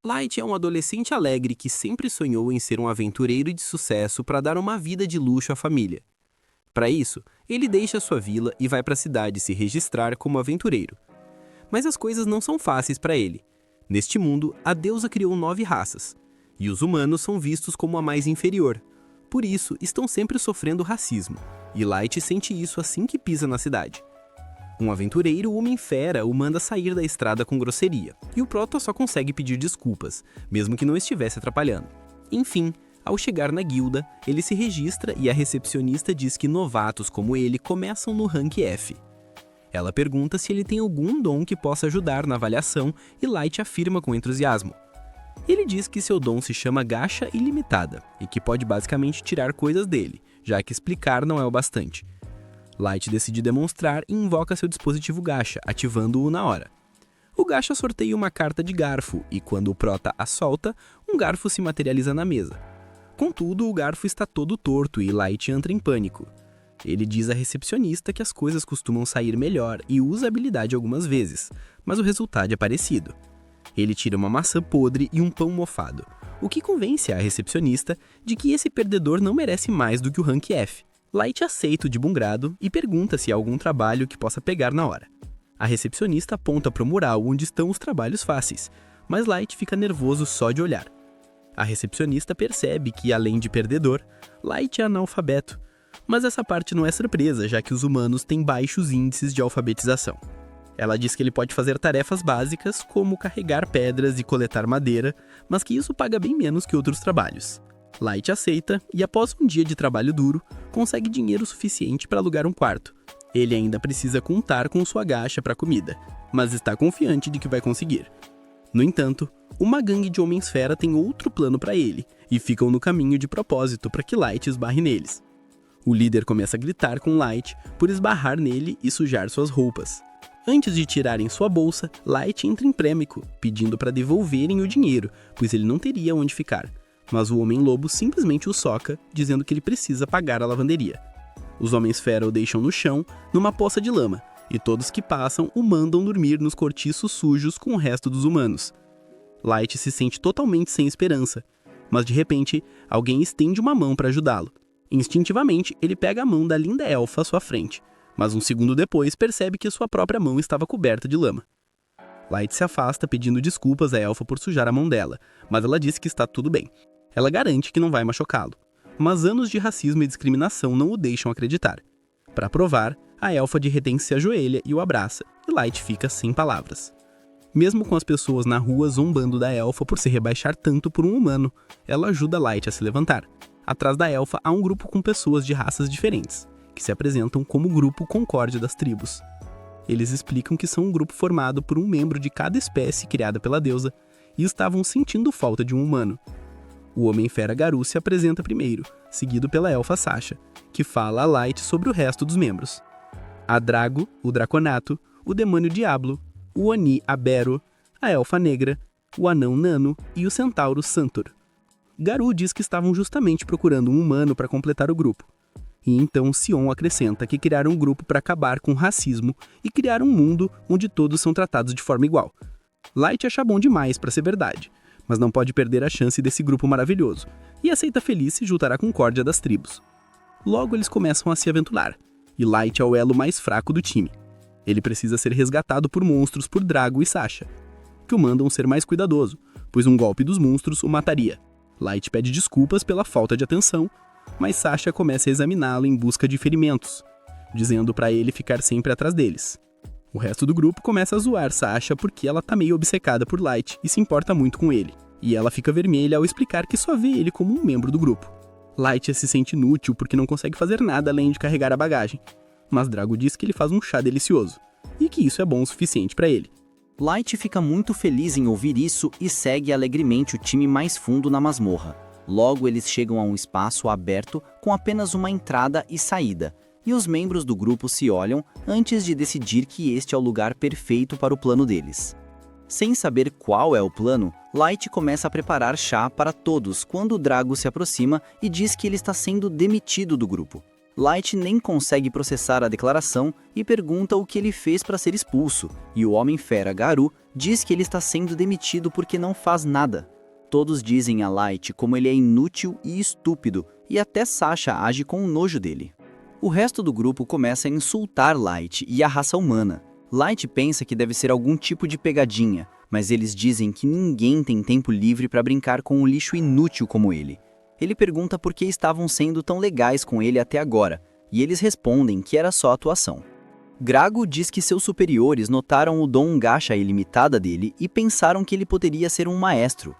Light é um adolescente alegre que sempre sonhou em ser um aventureiro de sucesso para dar uma vida de luxo à família. Para isso, ele deixa sua vila e vai para a cidade se registrar como aventureiro. Mas as coisas não são fáceis para ele. Neste mundo, a deusa criou 9 raças, e os humanos são vistos como a mais inferior. Por isso, estão sempre sofrendo racismo, e Light sente isso assim que pisa na cidade. Um aventureiro homem-fera o manda sair da estrada com grosseria, e o Prota só consegue pedir desculpas, mesmo que não estivesse atrapalhando. Enfim, ao chegar na guilda, ele se registra e a recepcionista diz que novatos como ele começam no rank F. Ela pergunta se ele tem algum dom que possa ajudar na avaliação e Light afirma com entusiasmo. Ele diz que seu dom se chama Gacha Ilimitada e que pode basicamente tirar coisas dele, já que explicar não é o bastante. Light decide demonstrar e invoca seu dispositivo Gacha, ativando-o na hora. O Gacha sorteia uma carta de garfo e quando o Prota a solta, um garfo se materializa na mesa. Contudo, o garfo está todo torto e Light entra em pânico. Ele diz à recepcionista que as coisas costumam sair melhor e usa a habilidade algumas vezes, mas o resultado é parecido. Ele tira uma maçã podre e um pão mofado, o que convence a recepcionista de que esse perdedor não merece mais do que o rank F. Light aceita de bom grado e pergunta se há algum trabalho que possa pegar na hora. A recepcionista aponta para o mural onde estão os trabalhos fáceis, mas Light fica nervoso só de olhar. A recepcionista percebe que, além de perdedor, Light é analfabeto, mas essa parte não é surpresa, já que os humanos têm baixos índices de alfabetização. Ela diz que ele pode fazer tarefas básicas, como carregar pedras e coletar madeira, mas que isso paga bem menos que outros trabalhos. Light aceita e, após um dia de trabalho duro, consegue dinheiro suficiente para alugar um quarto. Ele ainda precisa contar com sua gacha para comida, mas está confiante de que vai conseguir. No entanto, uma gangue de homens-fera tem outro plano para ele e ficam no caminho de propósito para que Light esbarre neles. O líder começa a gritar com Light por esbarrar nele e sujar suas roupas. Antes de tirarem sua bolsa, Light entra em pânico, pedindo para devolverem o dinheiro, pois ele não teria onde ficar. Mas o Homem-Lobo simplesmente o soca, dizendo que ele precisa pagar a lavanderia. Os Homens-Fera o deixam no chão, numa poça de lama, e todos que passam o mandam dormir nos cortiços sujos com o resto dos humanos. Light se sente totalmente sem esperança, mas de repente, alguém estende uma mão para ajudá-lo. Instintivamente, ele pega a mão da linda elfa à sua frente, mas um segundo depois percebe que sua própria mão estava coberta de lama. Light se afasta pedindo desculpas à elfa por sujar a mão dela, mas ela diz que está tudo bem. Ela garante que não vai machucá-lo, mas anos de racismo e discriminação não o deixam acreditar. Para provar, a elfa de retém se ajoelha e o abraça, e Light fica sem palavras. Mesmo com as pessoas na rua zombando da elfa por se rebaixar tanto por um humano, ela ajuda Light a se levantar. Atrás da elfa há um grupo com pessoas de raças diferentes, que se apresentam como o Grupo Concórdia das Tribos. Eles explicam que são um grupo formado por um membro de cada espécie criada pela deusa e estavam sentindo falta de um humano. O Homem-Fera Garu se apresenta primeiro, seguido pela elfa Sasha, que fala a Light sobre o resto dos membros. A Drago, o Draconato, o Demônio Diablo, o Oni Abero, a Elfa Negra, o Anão Nano e o Centauro Santor. Garu diz que estavam justamente procurando um humano para completar o grupo. E então Sion acrescenta que criaram um grupo para acabar com o racismo e criar um mundo onde todos são tratados de forma igual. Light acha bom demais para ser verdade, mas não pode perder a chance desse grupo maravilhoso, e aceita feliz se juntar à concórdia das tribos. Logo eles começam a se aventurar, e Light é o elo mais fraco do time. Ele precisa ser resgatado por monstros por Drago e Sasha, que o mandam ser mais cuidadoso, pois um golpe dos monstros o mataria. Light pede desculpas pela falta de atenção, mas Sasha começa a examiná-lo em busca de ferimentos, dizendo para ele ficar sempre atrás deles. O resto do grupo começa a zoar Sasha porque ela tá meio obcecada por Light e se importa muito com ele, e ela fica vermelha ao explicar que só vê ele como um membro do grupo. Light se sente inútil porque não consegue fazer nada além de carregar a bagagem, mas Drago diz que ele faz um chá delicioso, e que isso é bom o suficiente para ele. Light fica muito feliz em ouvir isso e segue alegremente o time mais fundo na masmorra. Logo eles chegam a um espaço aberto com apenas uma entrada e saída, e os membros do grupo se olham antes de decidir que este é o lugar perfeito para o plano deles. Sem saber qual é o plano, Light começa a preparar chá para todos quando o Drago se aproxima e diz que ele está sendo demitido do grupo. Light nem consegue processar a declaração e pergunta o que ele fez para ser expulso, e o Homem-Fera Garou diz que ele está sendo demitido porque não faz nada. Todos dizem a Light como ele é inútil e estúpido, e até Sasha age com nojo dele. O resto do grupo começa a insultar Light e a raça humana. Light pensa que deve ser algum tipo de pegadinha, mas eles dizem que ninguém tem tempo livre para brincar com um lixo inútil como ele. Ele pergunta por que estavam sendo tão legais com ele até agora, e eles respondem que era só atuação. Grago diz que seus superiores notaram o dom gacha ilimitada dele e pensaram que ele poderia ser um maestro.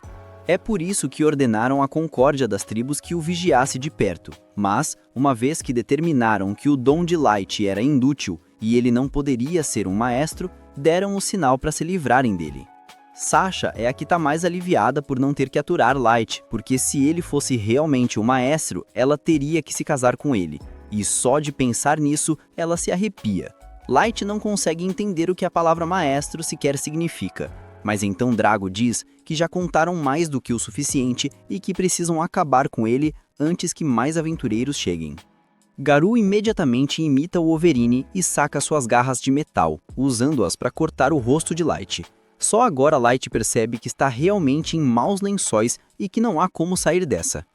É por isso que ordenaram a concórdia das tribos que o vigiasse de perto, mas, uma vez que determinaram que o dom de Light era inútil e ele não poderia ser um maestro, deram o sinal para se livrarem dele. Sasha é a que está mais aliviada por não ter que aturar Light, porque se ele fosse realmente um maestro, ela teria que se casar com ele, e só de pensar nisso, ela se arrepia. Light não consegue entender o que a palavra maestro sequer significa, mas então Drago diz que já contaram mais do que o suficiente e que precisam acabar com ele antes que mais aventureiros cheguem. Garou imediatamente imita o Overine e saca suas garras de metal, usando-as para cortar o rosto de Light. Só agora Light percebe que está realmente em maus lençóis e que não há como sair dessa.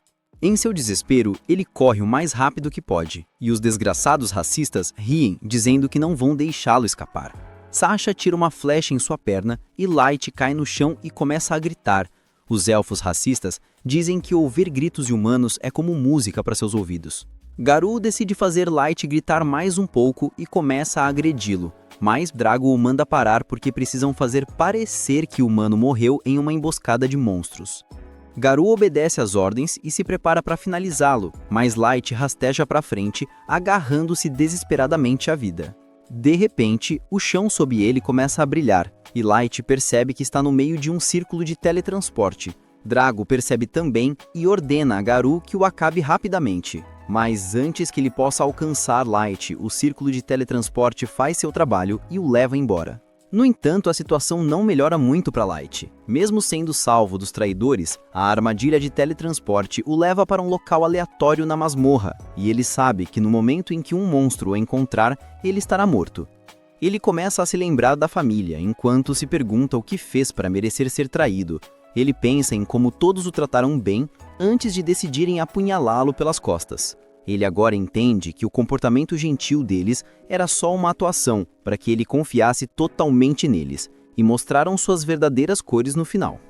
Em seu desespero, ele corre o mais rápido que pode, e os desgraçados racistas riem, dizendo que não vão deixá-lo escapar. Sasha tira uma flecha em sua perna e Light cai no chão e começa a gritar. Os elfos racistas dizem que ouvir gritos de humanos é como música para seus ouvidos. Garou decide fazer Light gritar mais um pouco e começa a agredi-lo, mas Drago o manda parar porque precisam fazer parecer que o humano morreu em uma emboscada de monstros. Garou obedece às ordens e se prepara para finalizá-lo, mas Light rasteja para frente, agarrando-se desesperadamente à vida. De repente, o chão sob ele começa a brilhar, e Light percebe que está no meio de um círculo de teletransporte. Drago percebe também e ordena a Garou que o acabe rapidamente. Mas antes que ele possa alcançar Light, o círculo de teletransporte faz seu trabalho e o leva embora. No entanto, a situação não melhora muito para Light. Mesmo sendo salvo dos traidores, a armadilha de teletransporte o leva para um local aleatório na masmorra, e ele sabe que no momento em que um monstro o encontrar, ele estará morto. Ele começa a se lembrar da família, enquanto se pergunta o que fez para merecer ser traído. Ele pensa em como todos o trataram bem antes de decidirem apunhalá-lo pelas costas. Ele agora entende que o comportamento gentil deles era só uma atuação para que ele confiasse totalmente neles, e mostraram suas verdadeiras cores no final.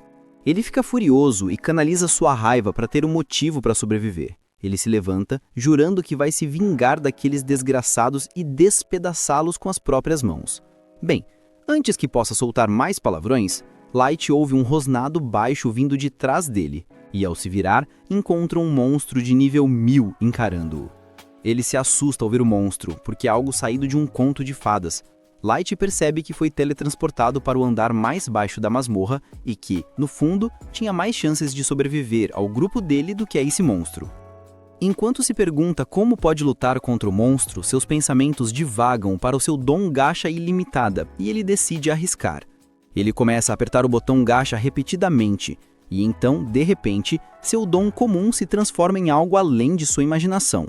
Ele fica furioso e canaliza sua raiva para ter um motivo para sobreviver. Ele se levanta, jurando que vai se vingar daqueles desgraçados e despedaçá-los com as próprias mãos. Bem, antes que possa soltar mais palavrões, Light ouve um rosnado baixo vindo de trás dele, e ao se virar, encontra um monstro de nível 1000 encarando-o. Ele se assusta ao ver o monstro, porque é algo saído de um conto de fadas. Light percebe que foi teletransportado para o andar mais baixo da masmorra e que, no fundo, tinha mais chances de sobreviver ao grupo dele do que a esse monstro. Enquanto se pergunta como pode lutar contra o monstro, seus pensamentos divagam para o seu dom gacha ilimitada e ele decide arriscar. Ele começa a apertar o botão gacha repetidamente, e então, de repente, seu dom comum se transforma em algo além de sua imaginação.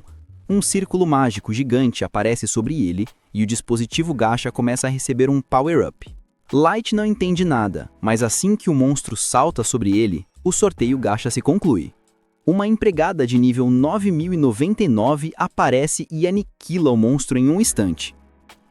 Um círculo mágico gigante aparece sobre ele, e o dispositivo gacha começa a receber um power-up. Light não entende nada, mas assim que o monstro salta sobre ele, o sorteio gacha se conclui. Uma empregada de nível 9099 aparece e aniquila o monstro em um instante.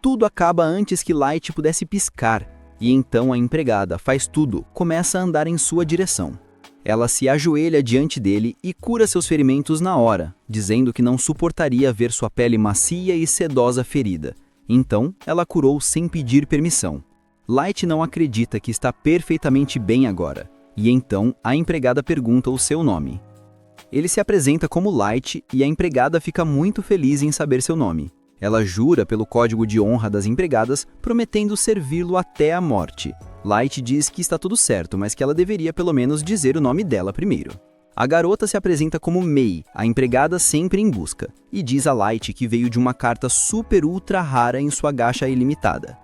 Tudo acaba antes que Light pudesse piscar, e então a empregada faz tudo, começa a andar em sua direção. Ela se ajoelha diante dele e cura seus ferimentos na hora, dizendo que não suportaria ver sua pele macia e sedosa ferida. Então, ela curou sem pedir permissão. Light não acredita que está perfeitamente bem agora, e então a empregada pergunta o seu nome. Ele se apresenta como Light e a empregada fica muito feliz em saber seu nome. Ela jura pelo código de honra das empregadas, prometendo servi-lo até a morte. Light diz que está tudo certo, mas que ela deveria pelo menos dizer o nome dela primeiro. A garota se apresenta como Mei, a empregada sempre em busca, e diz a Light que veio de uma carta super ultra rara em sua gacha ilimitada.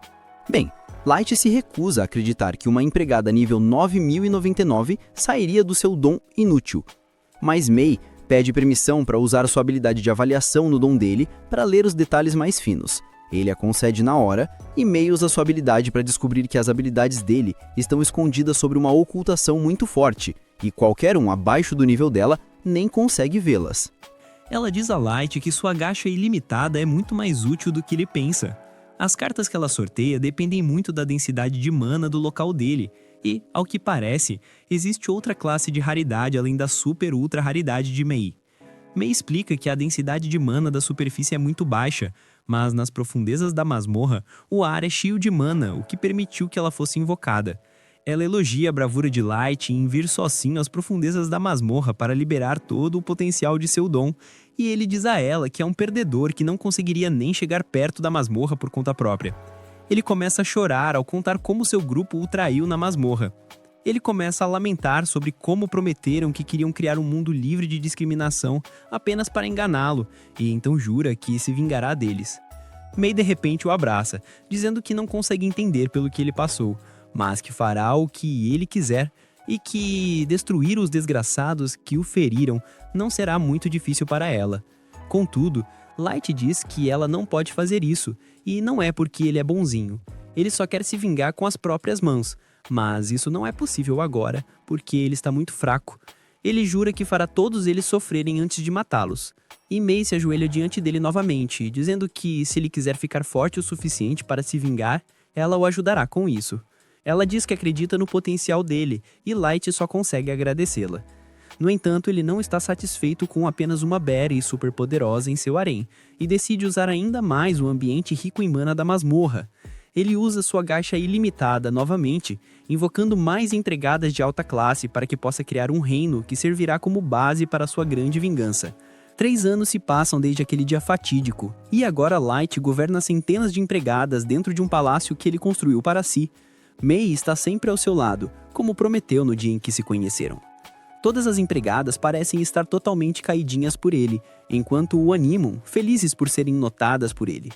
Bem, Light se recusa a acreditar que uma empregada nível 9099 sairia do seu dom inútil. Mas Mei pede permissão para usar sua habilidade de avaliação no dom dele para ler os detalhes mais finos. Ele a concede na hora, e Mei usa sua habilidade para descobrir que as habilidades dele estão escondidas sobre uma ocultação muito forte, e qualquer um abaixo do nível dela nem consegue vê-las. Ela diz a Light que sua gacha ilimitada é muito mais útil do que ele pensa. As cartas que ela sorteia dependem muito da densidade de mana do local dele, e, ao que parece, existe outra classe de raridade além da super ultra raridade de Mei. Mei explica que a densidade de mana da superfície é muito baixa, mas nas profundezas da masmorra, o ar é cheio de mana, o que permitiu que ela fosse invocada. Ela elogia a bravura de Light em vir sozinho às profundezas da masmorra para liberar todo o potencial de seu dom, e ele diz a ela que é um perdedor que não conseguiria nem chegar perto da masmorra por conta própria. Ele começa a chorar ao contar como seu grupo o traiu na masmorra. Ele começa a lamentar sobre como prometeram que queriam criar um mundo livre de discriminação apenas para enganá-lo, e então jura que se vingará deles. Mei de repente o abraça, dizendo que não consegue entender pelo que ele passou, mas que fará o que ele quiser e que destruir os desgraçados que o feriram não será muito difícil para ela. Contudo, Light diz que ela não pode fazer isso, e não é porque ele é bonzinho. Ele só quer se vingar com as próprias mãos, mas isso não é possível agora, porque ele está muito fraco. Ele jura que fará todos eles sofrerem antes de matá-los. E Mei se ajoelha diante dele novamente, dizendo que se ele quiser ficar forte o suficiente para se vingar, ela o ajudará com isso. Ela diz que acredita no potencial dele, e Light só consegue agradecê-la. No entanto, ele não está satisfeito com apenas uma berry superpoderosa em seu harém, e decide usar ainda mais o ambiente rico em mana da masmorra. Ele usa sua gacha ilimitada novamente, invocando mais entregadas de alta classe para que possa criar um reino que servirá como base para sua grande vingança. 3 anos se passam desde aquele dia fatídico, e agora Light governa centenas de empregadas dentro de um palácio que ele construiu para si. Mei está sempre ao seu lado, como prometeu no dia em que se conheceram. Todas as empregadas parecem estar totalmente caidinhas por ele, enquanto o animam, felizes por serem notadas por ele.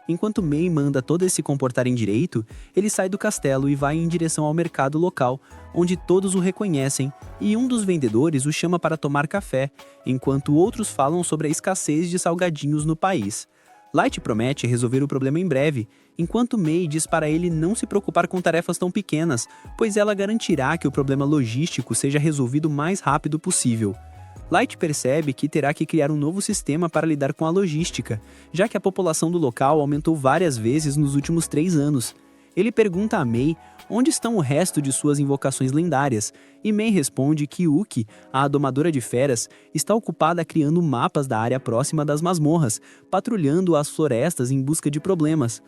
Enquanto Mei manda todas se comportarem direito, ele sai do castelo e vai em direção ao mercado local, onde todos o reconhecem, e um dos vendedores o chama para tomar café, enquanto outros falam sobre a escassez de salgadinhos no país. Light promete resolver o problema em breve, enquanto Mei diz para ele não se preocupar com tarefas tão pequenas, pois ela garantirá que o problema logístico seja resolvido o mais rápido possível. Light percebe que terá que criar um novo sistema para lidar com a logística, já que a população do local aumentou várias vezes nos últimos 3 anos. Ele pergunta a Mei onde estão o resto de suas invocações lendárias, e Mei responde que Uki, a domadora de feras, está ocupada criando mapas da área próxima das masmorras, patrulhando as florestas em busca de problemas.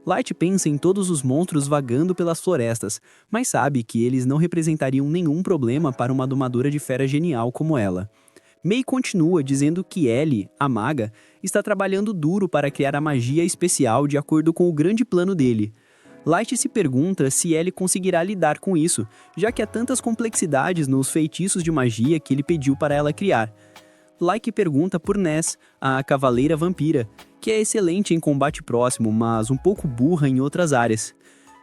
Light pensa em todos os monstros vagando pelas florestas, mas sabe que eles não representariam nenhum problema para uma domadora de fera genial como ela. Mei continua dizendo que Ellie, a maga, está trabalhando duro para criar a magia especial de acordo com o grande plano dele. Light se pergunta se Ellie conseguirá lidar com isso, já que há tantas complexidades nos feitiços de magia que ele pediu para ela criar. Light pergunta por Ness, a cavaleira vampira, que é excelente em combate próximo, mas um pouco burra em outras áreas.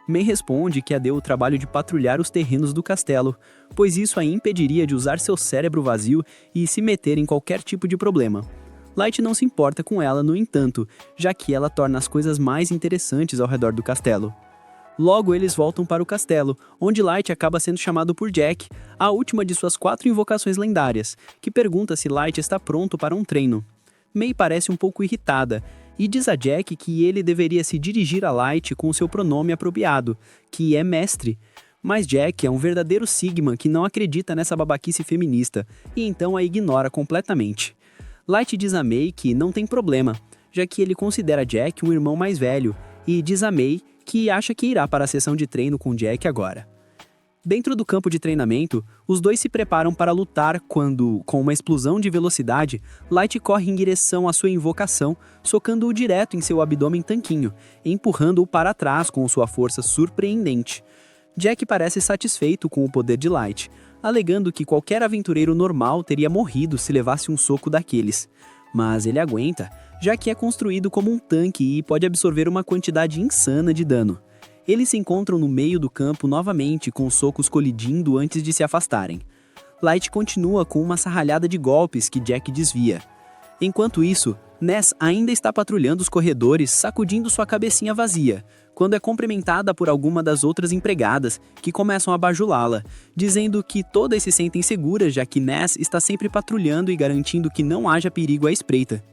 Mei responde que a deu o trabalho de patrulhar os terrenos do castelo, pois isso a impediria de usar seu cérebro vazio e se meter em qualquer tipo de problema. Light não se importa com ela, no entanto, já que ela torna as coisas mais interessantes ao redor do castelo. Logo eles voltam para o castelo, onde Light acaba sendo chamado por Jack, a última de suas 4 invocações lendárias, que pergunta se Light está pronto para um treino. Mei parece um pouco irritada, e diz a Jack que ele deveria se dirigir a Light com seu pronome apropriado, que é mestre. Mas Jack é um verdadeiro Sigma que não acredita nessa babaquice feminista, e então a ignora completamente. Light diz a Mei que não tem problema, já que ele considera Jack um irmão mais velho, e diz a Mei que acha que irá para a sessão de treino com Jack agora. Dentro do campo de treinamento, os dois se preparam para lutar quando, com uma explosão de velocidade, Light corre em direção à sua invocação, socando-o direto em seu abdômen tanquinho, empurrando-o para trás com sua força surpreendente. Jack parece satisfeito com o poder de Light, alegando que qualquer aventureiro normal teria morrido se levasse um soco daqueles. Mas ele aguenta, já que é construído como um tanque e pode absorver uma quantidade insana de dano. Eles se encontram no meio do campo novamente com os socos colidindo antes de se afastarem. Light continua com uma sarralhada de golpes que Jack desvia. Enquanto isso, Ness ainda está patrulhando os corredores, sacudindo sua cabecinha vazia, quando é cumprimentada por alguma das outras empregadas, que começam a bajulá-la, dizendo que todas se sentem seguras já que Ness está sempre patrulhando e garantindo que não haja perigo à espreita.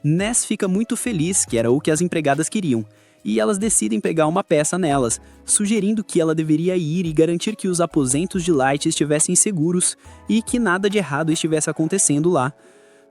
Ness fica muito feliz, que era o que as empregadas queriam, e elas decidem pegar uma peça nelas, sugerindo que ela deveria ir e garantir que os aposentos de Light estivessem seguros e que nada de errado estivesse acontecendo lá.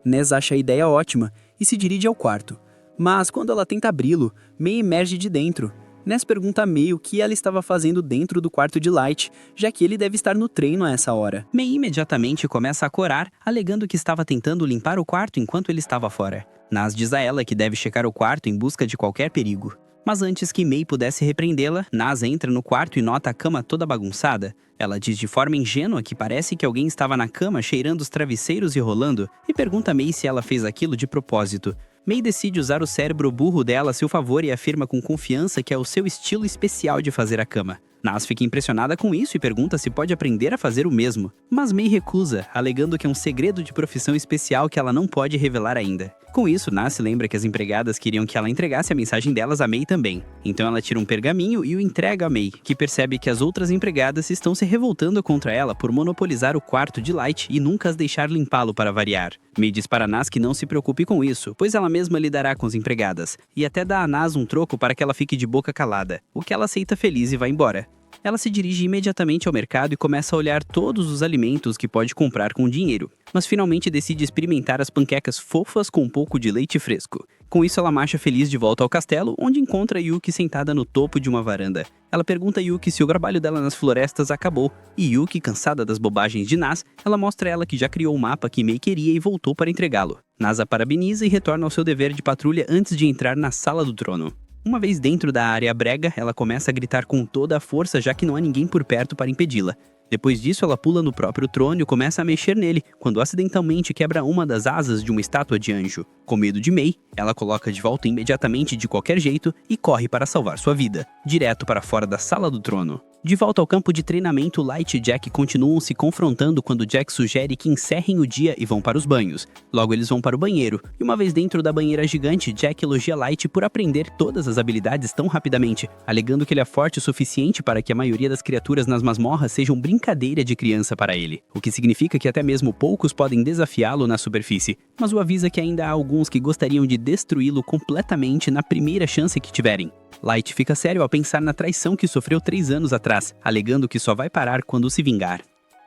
Ness acha a ideia ótima e se dirige ao quarto. Mas quando ela tenta abri-lo, May emerge de dentro. Ness pergunta a May o que ela estava fazendo dentro do quarto de Light, já que ele deve estar no treino a essa hora. May imediatamente começa a corar, alegando que estava tentando limpar o quarto enquanto ele estava fora. Nas diz a ela que deve checar o quarto em busca de qualquer perigo. Mas antes que May pudesse repreendê-la, Nas entra no quarto e nota a cama toda bagunçada. Ela diz de forma ingênua que parece que alguém estava na cama cheirando os travesseiros e rolando, e pergunta a May se ela fez aquilo de propósito. May decide usar o cérebro burro dela a seu favor e afirma com confiança que é o seu estilo especial de fazer a cama. Nas fica impressionada com isso e pergunta se pode aprender a fazer o mesmo. Mas May recusa, alegando que é um segredo de profissão especial que ela não pode revelar ainda. Com isso, Nas se lembra que as empregadas queriam que ela entregasse a mensagem delas a May também. Então ela tira um pergaminho e o entrega a May, que percebe que as outras empregadas estão se revoltando contra ela por monopolizar o quarto de Light e nunca as deixar limpá-lo para variar. May diz para Nas que não se preocupe com isso, pois ela mesma lidará com as empregadas, e até dá a Nas um troco para que ela fique de boca calada, o que ela aceita feliz e vai embora. Ela se dirige imediatamente ao mercado e começa a olhar todos os alimentos que pode comprar com o dinheiro, mas finalmente decide experimentar as panquecas fofas com um pouco de leite fresco. Com isso, ela marcha feliz de volta ao castelo, onde encontra Yuki sentada no topo de uma varanda. Ela pergunta a Yuki se o trabalho dela nas florestas acabou, e Yuki, cansada das bobagens de Nas, ela mostra a ela que já criou o mapa que May queria e voltou para entregá-lo. Nas a parabeniza e retorna ao seu dever de patrulha antes de entrar na Sala do Trono. Uma vez dentro da área brega, ela começa a gritar com toda a força já que não há ninguém por perto para impedi-la. Depois disso, ela pula no próprio trono e começa a mexer nele, quando acidentalmente quebra uma das asas de uma estátua de anjo. Com medo de May, ela coloca de volta imediatamente de qualquer jeito e corre para salvar sua vida, direto para fora da Sala do Trono. De volta ao campo de treinamento, Light e Jack continuam se confrontando quando Jack sugere que encerrem o dia e vão para os banhos. Logo eles vão para o banheiro, e uma vez dentro da banheira gigante, Jack elogia Light por aprender todas as habilidades tão rapidamente, alegando que ele é forte o suficiente para que a maioria das criaturas nas masmorras sejam brincadeira de criança para ele, o que significa que até mesmo poucos podem desafiá-lo na superfície, mas o avisa que ainda há alguns que gostariam de destruí-lo completamente na primeira chance que tiverem. Light fica sério ao pensar na traição que sofreu 3 anos atrás, alegando que só vai parar quando se vingar.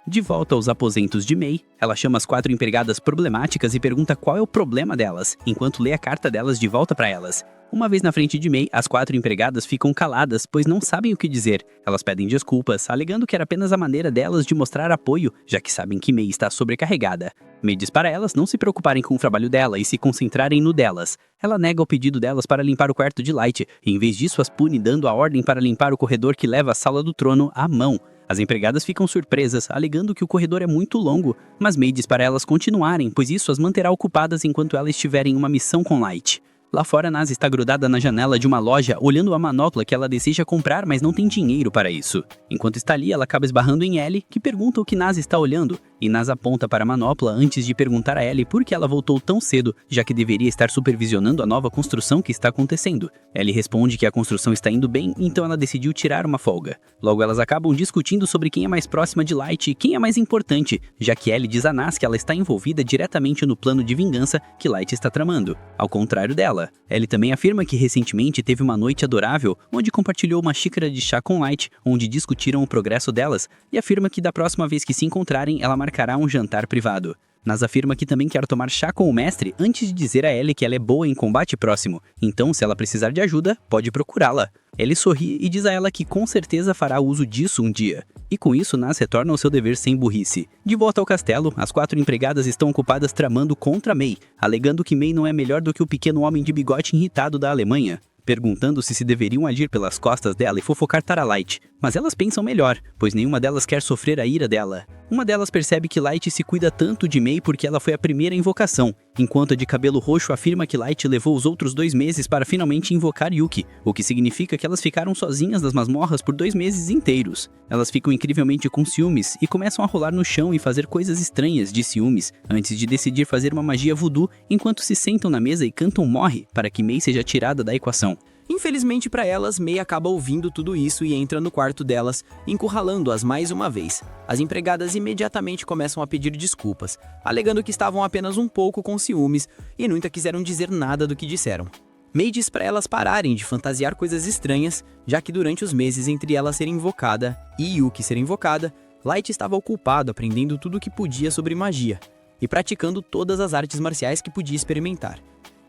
De volta aos aposentos de May, ela chama as 4 empregadas problemáticas e pergunta qual é o problema delas, enquanto lê a carta delas de volta para elas. Uma vez na frente de May, as 4 empregadas ficam caladas, pois não sabem o que dizer. Elas pedem desculpas, alegando que era apenas a maneira delas de mostrar apoio, já que sabem que May está sobrecarregada. May diz para elas não se preocuparem com o trabalho dela e se concentrarem no delas. Ela nega o pedido delas para limpar o quarto de Light, e em vez disso as pune dando a ordem para limpar o corredor que leva à Sala do Trono à mão. As empregadas ficam surpresas, alegando que o corredor é muito longo, mas May diz para elas continuarem, pois isso as manterá ocupadas enquanto elas estiverem em uma missão com Light. Lá fora, Nas está grudada na janela de uma loja, olhando a manopla que ela deseja comprar, mas não tem dinheiro para isso. Enquanto está ali, ela acaba esbarrando em Ellie, que pergunta o que Nas está olhando, e Nas aponta para a manopla antes de perguntar a Ellie por que ela voltou tão cedo, já que deveria estar supervisionando a nova construção que está acontecendo. Ellie responde que a construção está indo bem, então ela decidiu tirar uma folga. Logo, elas acabam discutindo sobre quem é mais próxima de Light e quem é mais importante, já que Ellie diz a Nas que ela está envolvida diretamente no plano de vingança que Light está tramando, ao contrário dela. Ellie também afirma que recentemente teve uma noite adorável, onde compartilhou uma xícara de chá com Light, onde discutiram o progresso delas, e afirma que da próxima vez que se encontrarem, ela marcará um jantar privado. Nas afirma que também quer tomar chá com o mestre antes de dizer a Ellie que ela é boa em combate próximo, então se ela precisar de ajuda, pode procurá-la. Ellie sorri e diz a ela que com certeza fará uso disso um dia. E com isso, Nas retorna ao seu dever sem burrice. De volta ao castelo, as 4 empregadas estão ocupadas tramando contra May, alegando que May não é melhor do que o pequeno homem de bigode irritado da Alemanha, perguntando se deveriam agir pelas costas dela e fofocar para Light, mas elas pensam melhor, pois nenhuma delas quer sofrer a ira dela. Uma delas percebe que Light se cuida tanto de Mei porque ela foi a primeira invocação, enquanto a de cabelo roxo afirma que Light levou os outros 2 meses para finalmente invocar Yuki, o que significa que elas ficaram sozinhas nas masmorras por 2 meses inteiros. Elas ficam incrivelmente com ciúmes e começam a rolar no chão e fazer coisas estranhas de ciúmes, antes de decidir fazer uma magia voodoo enquanto se sentam na mesa e cantam Morre para que Mei seja tirada da equação. Infelizmente para elas, Mei acaba ouvindo tudo isso e entra no quarto delas, encurralando-as mais uma vez. As empregadas imediatamente começam a pedir desculpas, alegando que estavam apenas um pouco com ciúmes e nunca quiseram dizer nada do que disseram. Mei diz para elas pararem de fantasiar coisas estranhas, já que durante os meses entre ela ser invocada e Yuki ser invocada, Light estava ocupado aprendendo tudo o que podia sobre magia e praticando todas as artes marciais que podia experimentar.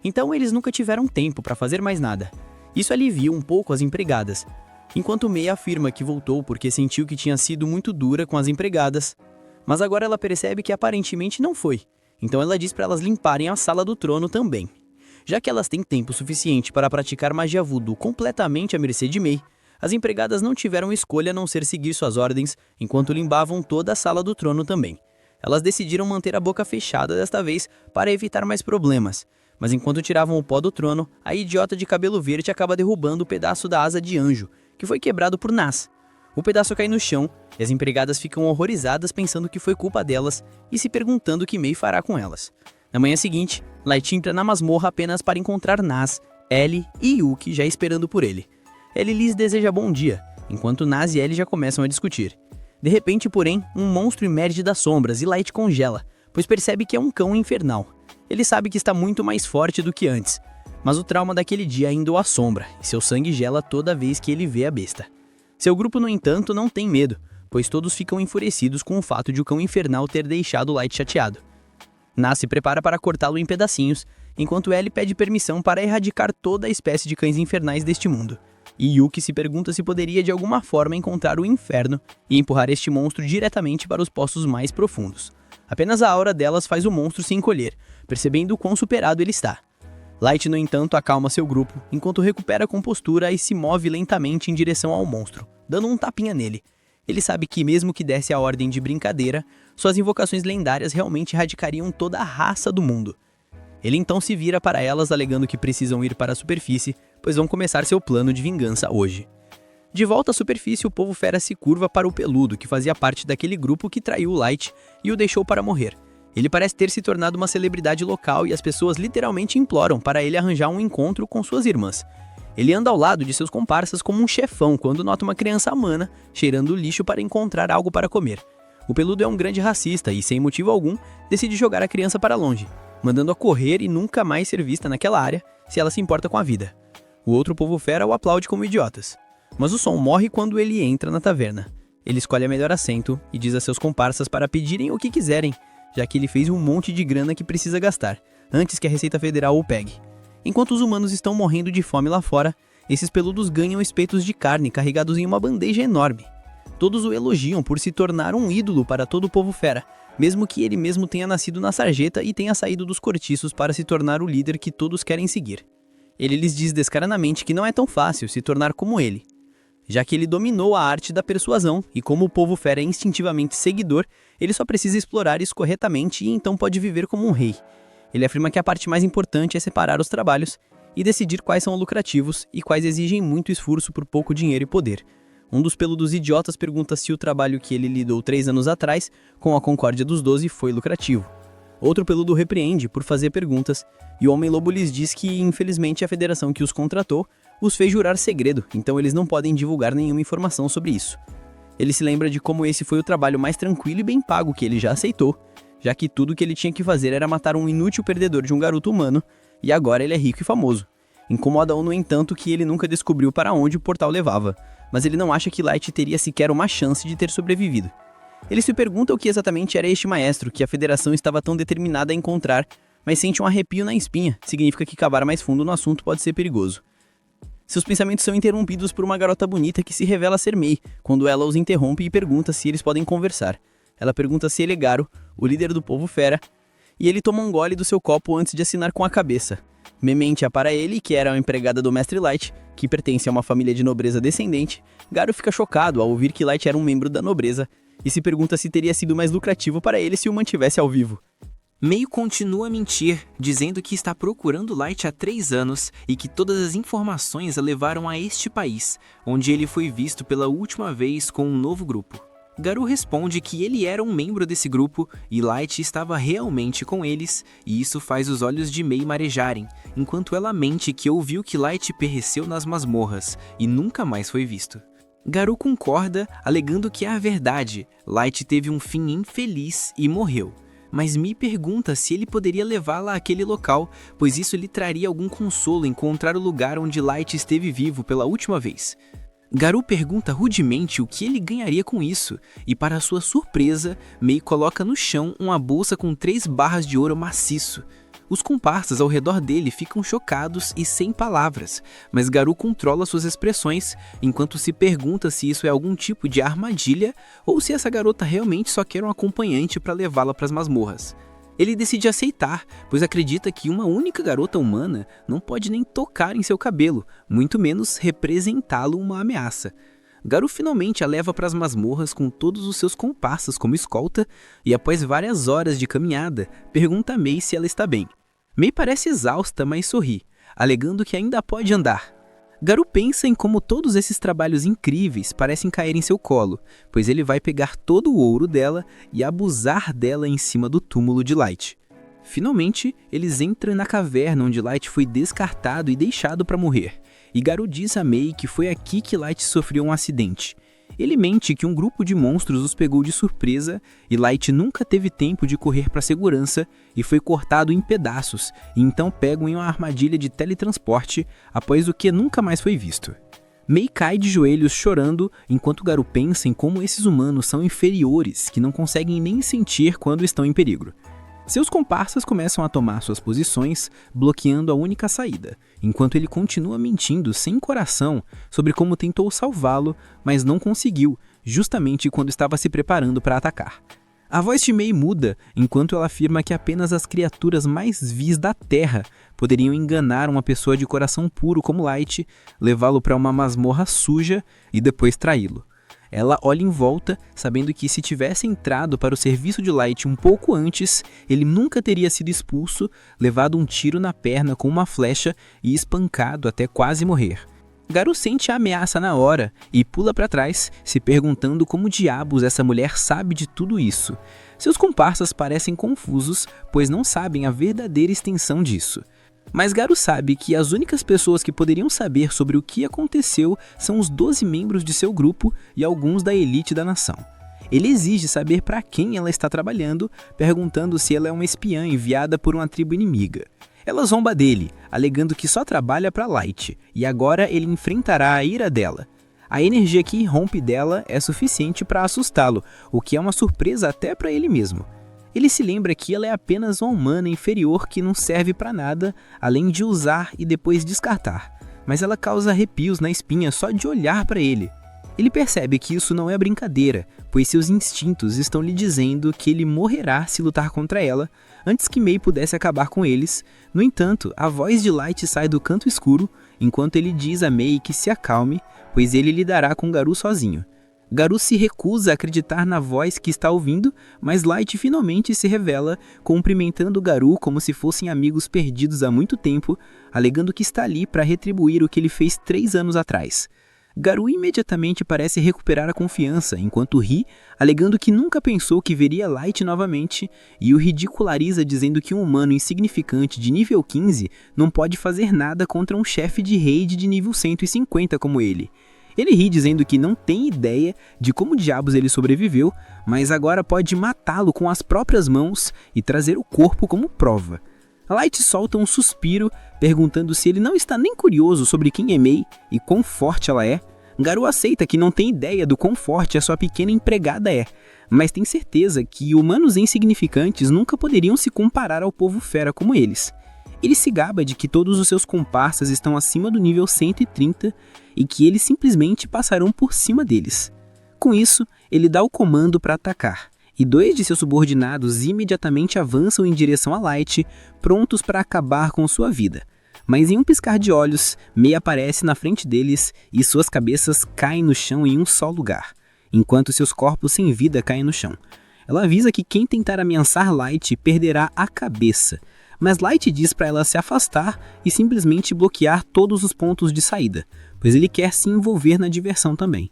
Então eles nunca tiveram tempo para fazer mais nada. Isso alivia um pouco as empregadas, enquanto Mei afirma que voltou porque sentiu que tinha sido muito dura com as empregadas, mas agora ela percebe que aparentemente não foi, então ela diz para elas limparem a sala do trono também. Já que elas têm tempo suficiente para praticar magia voodoo completamente à mercê de Mei, as empregadas não tiveram escolha a não ser seguir suas ordens enquanto limpavam toda a sala do trono também. Elas decidiram manter a boca fechada desta vez para evitar mais problemas. Mas enquanto tiravam o pó do trono, a idiota de cabelo verde acaba derrubando o pedaço da asa de anjo, que foi quebrado por Nas. O pedaço cai no chão e as empregadas ficam horrorizadas pensando que foi culpa delas e se perguntando o que Mei fará com elas. Na manhã seguinte, Light entra na masmorra apenas para encontrar Nas, Ellie e Yuki já esperando por ele. Ellie lhes deseja bom dia, enquanto Nas e Ellie já começam a discutir. De repente, porém, um monstro emerge das sombras e Light congela, pois percebe que é um cão infernal. Ele sabe que está muito mais forte do que antes, mas o trauma daquele dia ainda o assombra e seu sangue gela toda vez que ele vê a besta. Seu grupo, no entanto, não tem medo, pois todos ficam enfurecidos com o fato de o cão infernal ter deixado Light chateado. Nas se prepara para cortá-lo em pedacinhos, enquanto Ellie pede permissão para erradicar toda a espécie de cães infernais deste mundo. E Yuki se pergunta se poderia de alguma forma encontrar o inferno e empurrar este monstro diretamente para os poços mais profundos. Apenas a aura delas faz o monstro se encolher, percebendo o quão superado ele está. Light, no entanto, acalma seu grupo, enquanto recupera a compostura e se move lentamente em direção ao monstro, dando um tapinha nele. Ele sabe que mesmo que desse a ordem de brincadeira, suas invocações lendárias realmente erradicariam toda a raça do mundo. Ele então se vira para elas, alegando que precisam ir para a superfície, pois vão começar seu plano de vingança hoje. De volta à superfície, o povo fera se curva para o peludo, que fazia parte daquele grupo que traiu o Light e o deixou para morrer. Ele parece ter se tornado uma celebridade local e as pessoas literalmente imploram para ele arranjar um encontro com suas irmãs. Ele anda ao lado de seus comparsas como um chefão quando nota uma criança humana cheirando lixo para encontrar algo para comer. O peludo é um grande racista e, sem motivo algum, decide jogar a criança para longe, mandando-a correr e nunca mais ser vista naquela área se ela se importa com a vida. O outro povo fera o aplaude como idiotas. Mas o som morre quando ele entra na taverna. Ele escolhe a melhor assento e diz a seus comparsas para pedirem o que quiserem, já que ele fez um monte de grana que precisa gastar, antes que a Receita Federal o pegue. Enquanto os humanos estão morrendo de fome lá fora, esses peludos ganham espetos de carne carregados em uma bandeja enorme. Todos o elogiam por se tornar um ídolo para todo o povo fera, mesmo que ele mesmo tenha nascido na sarjeta e tenha saído dos cortiços para se tornar o líder que todos querem seguir. Ele lhes diz descaradamente que não é tão fácil se tornar como ele, já que ele dominou a arte da persuasão e como o povo fera é instintivamente seguidor, ele só precisa explorar isso corretamente e então pode viver como um rei. Ele afirma que a parte mais importante é separar os trabalhos e decidir quais são lucrativos e quais exigem muito esforço por pouco dinheiro e poder. Um dos peludos idiotas pergunta se o trabalho que ele lidou 3 anos atrás, com a Concórdia dos 12, foi lucrativo. Outro peludo repreende por fazer perguntas, e o Homem-Lobo lhes diz que, infelizmente, a federação que os contratou os fez jurar segredo, então eles não podem divulgar nenhuma informação sobre isso. Ele se lembra de como esse foi o trabalho mais tranquilo e bem pago que ele já aceitou, já que tudo que ele tinha que fazer era matar um inútil perdedor de um garoto humano, e agora ele é rico e famoso. Incomoda-o, no entanto, que ele nunca descobriu para onde o portal levava, mas ele não acha que Light teria sequer uma chance de ter sobrevivido. Ele se pergunta o que exatamente era este maestro que a federação estava tão determinada a encontrar, mas sente um arrepio na espinha, significa que cavar mais fundo no assunto pode ser perigoso. Seus pensamentos são interrompidos por uma garota bonita que se revela ser Mei, quando ela os interrompe e pergunta se eles podem conversar. Ela pergunta se ele é Garo, o líder do povo fera, e ele toma um gole do seu copo antes de assinar com a cabeça. Memente-a para ele, que era a empregada do Mestre Light, que pertence a uma família de nobreza descendente. Garo fica chocado ao ouvir que Light era um membro da nobreza, e se pergunta se teria sido mais lucrativo para ele se o mantivesse ao vivo. May continua a mentir, dizendo que está procurando Light há 3 anos e que todas as informações a levaram a este país, onde ele foi visto pela última vez com um novo grupo. Garou responde que ele era um membro desse grupo e Light estava realmente com eles, e isso faz os olhos de May marejarem, enquanto ela mente que ouviu que Light pereceu nas masmorras e nunca mais foi visto. Garou concorda, alegando que é a verdade, Light teve um fim infeliz e morreu. Mas May pergunta se ele poderia levá-la àquele local, pois isso lhe traria algum consolo encontrar o lugar onde Light esteve vivo pela última vez. Garou pergunta rudemente o que ele ganharia com isso, e para sua surpresa, May coloca no chão uma bolsa com 3 barras de ouro maciço. Os comparsas ao redor dele ficam chocados e sem palavras, mas Garou controla suas expressões, enquanto se pergunta se isso é algum tipo de armadilha ou se essa garota realmente só quer um acompanhante para levá-la para as masmorras. Ele decide aceitar, pois acredita que uma única garota humana não pode nem tocar em seu cabelo, muito menos representá-lo uma ameaça. Garou finalmente a leva para as masmorras com todos os seus comparsas como escolta e após várias horas de caminhada, pergunta a May se ela está bem. May parece exausta, mas sorri, alegando que ainda pode andar. Garou pensa em como todos esses trabalhos incríveis parecem cair em seu colo, pois ele vai pegar todo o ouro dela e abusar dela em cima do túmulo de Light. Finalmente, eles entram na caverna onde Light foi descartado e deixado para morrer, e Garou diz a May que foi aqui que Light sofreu um acidente. Ele mente que um grupo de monstros os pegou de surpresa e Light nunca teve tempo de correr para segurança e foi cortado em pedaços e então pego em uma armadilha de teletransporte, após o que nunca mais foi visto. May cai de joelhos chorando enquanto Garou pensa em como esses humanos são inferiores que não conseguem nem sentir quando estão em perigo. Seus comparsas começam a tomar suas posições, bloqueando a única saída, enquanto ele continua mentindo sem coração sobre como tentou salvá-lo, mas não conseguiu, justamente quando estava se preparando para atacar. A voz de May muda, enquanto ela afirma que apenas as criaturas mais vis da Terra poderiam enganar uma pessoa de coração puro como Light, levá-lo para uma masmorra suja e depois traí-lo. Ela olha em volta, sabendo que se tivesse entrado para o serviço de Light um pouco antes, ele nunca teria sido expulso, levado um tiro na perna com uma flecha e espancado até quase morrer. Garou sente a ameaça na hora e pula para trás, se perguntando como diabos essa mulher sabe de tudo isso. Seus comparsas parecem confusos, pois não sabem a verdadeira extensão disso. Mas Garou sabe que as únicas pessoas que poderiam saber sobre o que aconteceu são os 12 membros de seu grupo e alguns da elite da nação. Ele exige saber para quem ela está trabalhando, perguntando se ela é uma espiã enviada por uma tribo inimiga. Ela zomba dele, alegando que só trabalha para Light, e agora ele enfrentará a ira dela. A energia que irrompe dela é suficiente para assustá-lo, o que é uma surpresa até para ele mesmo. Ele se lembra que ela é apenas uma humana inferior que não serve para nada, além de usar e depois descartar, mas ela causa arrepios na espinha só de olhar para ele. Ele percebe que isso não é brincadeira, pois seus instintos estão lhe dizendo que ele morrerá se lutar contra ela, antes que May pudesse acabar com eles. No entanto, a voz de Light sai do canto escuro, enquanto ele diz a May que se acalme, pois ele lidará com Garou sozinho. Garou se recusa a acreditar na voz que está ouvindo, mas Light finalmente se revela, cumprimentando Garou como se fossem amigos perdidos há muito tempo, alegando que está ali para retribuir o que ele fez 3 anos atrás. Garou imediatamente parece recuperar a confiança, enquanto ri, alegando que nunca pensou que veria Light novamente, e o ridiculariza dizendo que um humano insignificante de nível 15 não pode fazer nada contra um chefe de raid de nível 150 como ele. Ele ri dizendo que não tem ideia de como diabos ele sobreviveu, mas agora pode matá-lo com as próprias mãos e trazer o corpo como prova. Light solta um suspiro, perguntando se ele não está nem curioso sobre quem é May e quão forte ela é. Garou aceita que não tem ideia do quão forte a sua pequena empregada é, mas tem certeza que humanos insignificantes nunca poderiam se comparar ao povo fera como eles. Ele se gaba de que todos os seus comparsas estão acima do nível 130 e que eles simplesmente passarão por cima deles. Com isso, ele dá o comando para atacar, e 2 de seus subordinados imediatamente avançam em direção a Light, prontos para acabar com sua vida. Mas em um piscar de olhos, May aparece na frente deles e suas cabeças caem no chão em um só lugar. enquanto seus corpos sem vida caem no chão. Ela avisa que quem tentar ameaçar Light perderá a cabeça, mas Light diz para ela se afastar e simplesmente bloquear todos os pontos de saída, pois ele quer se envolver na diversão também.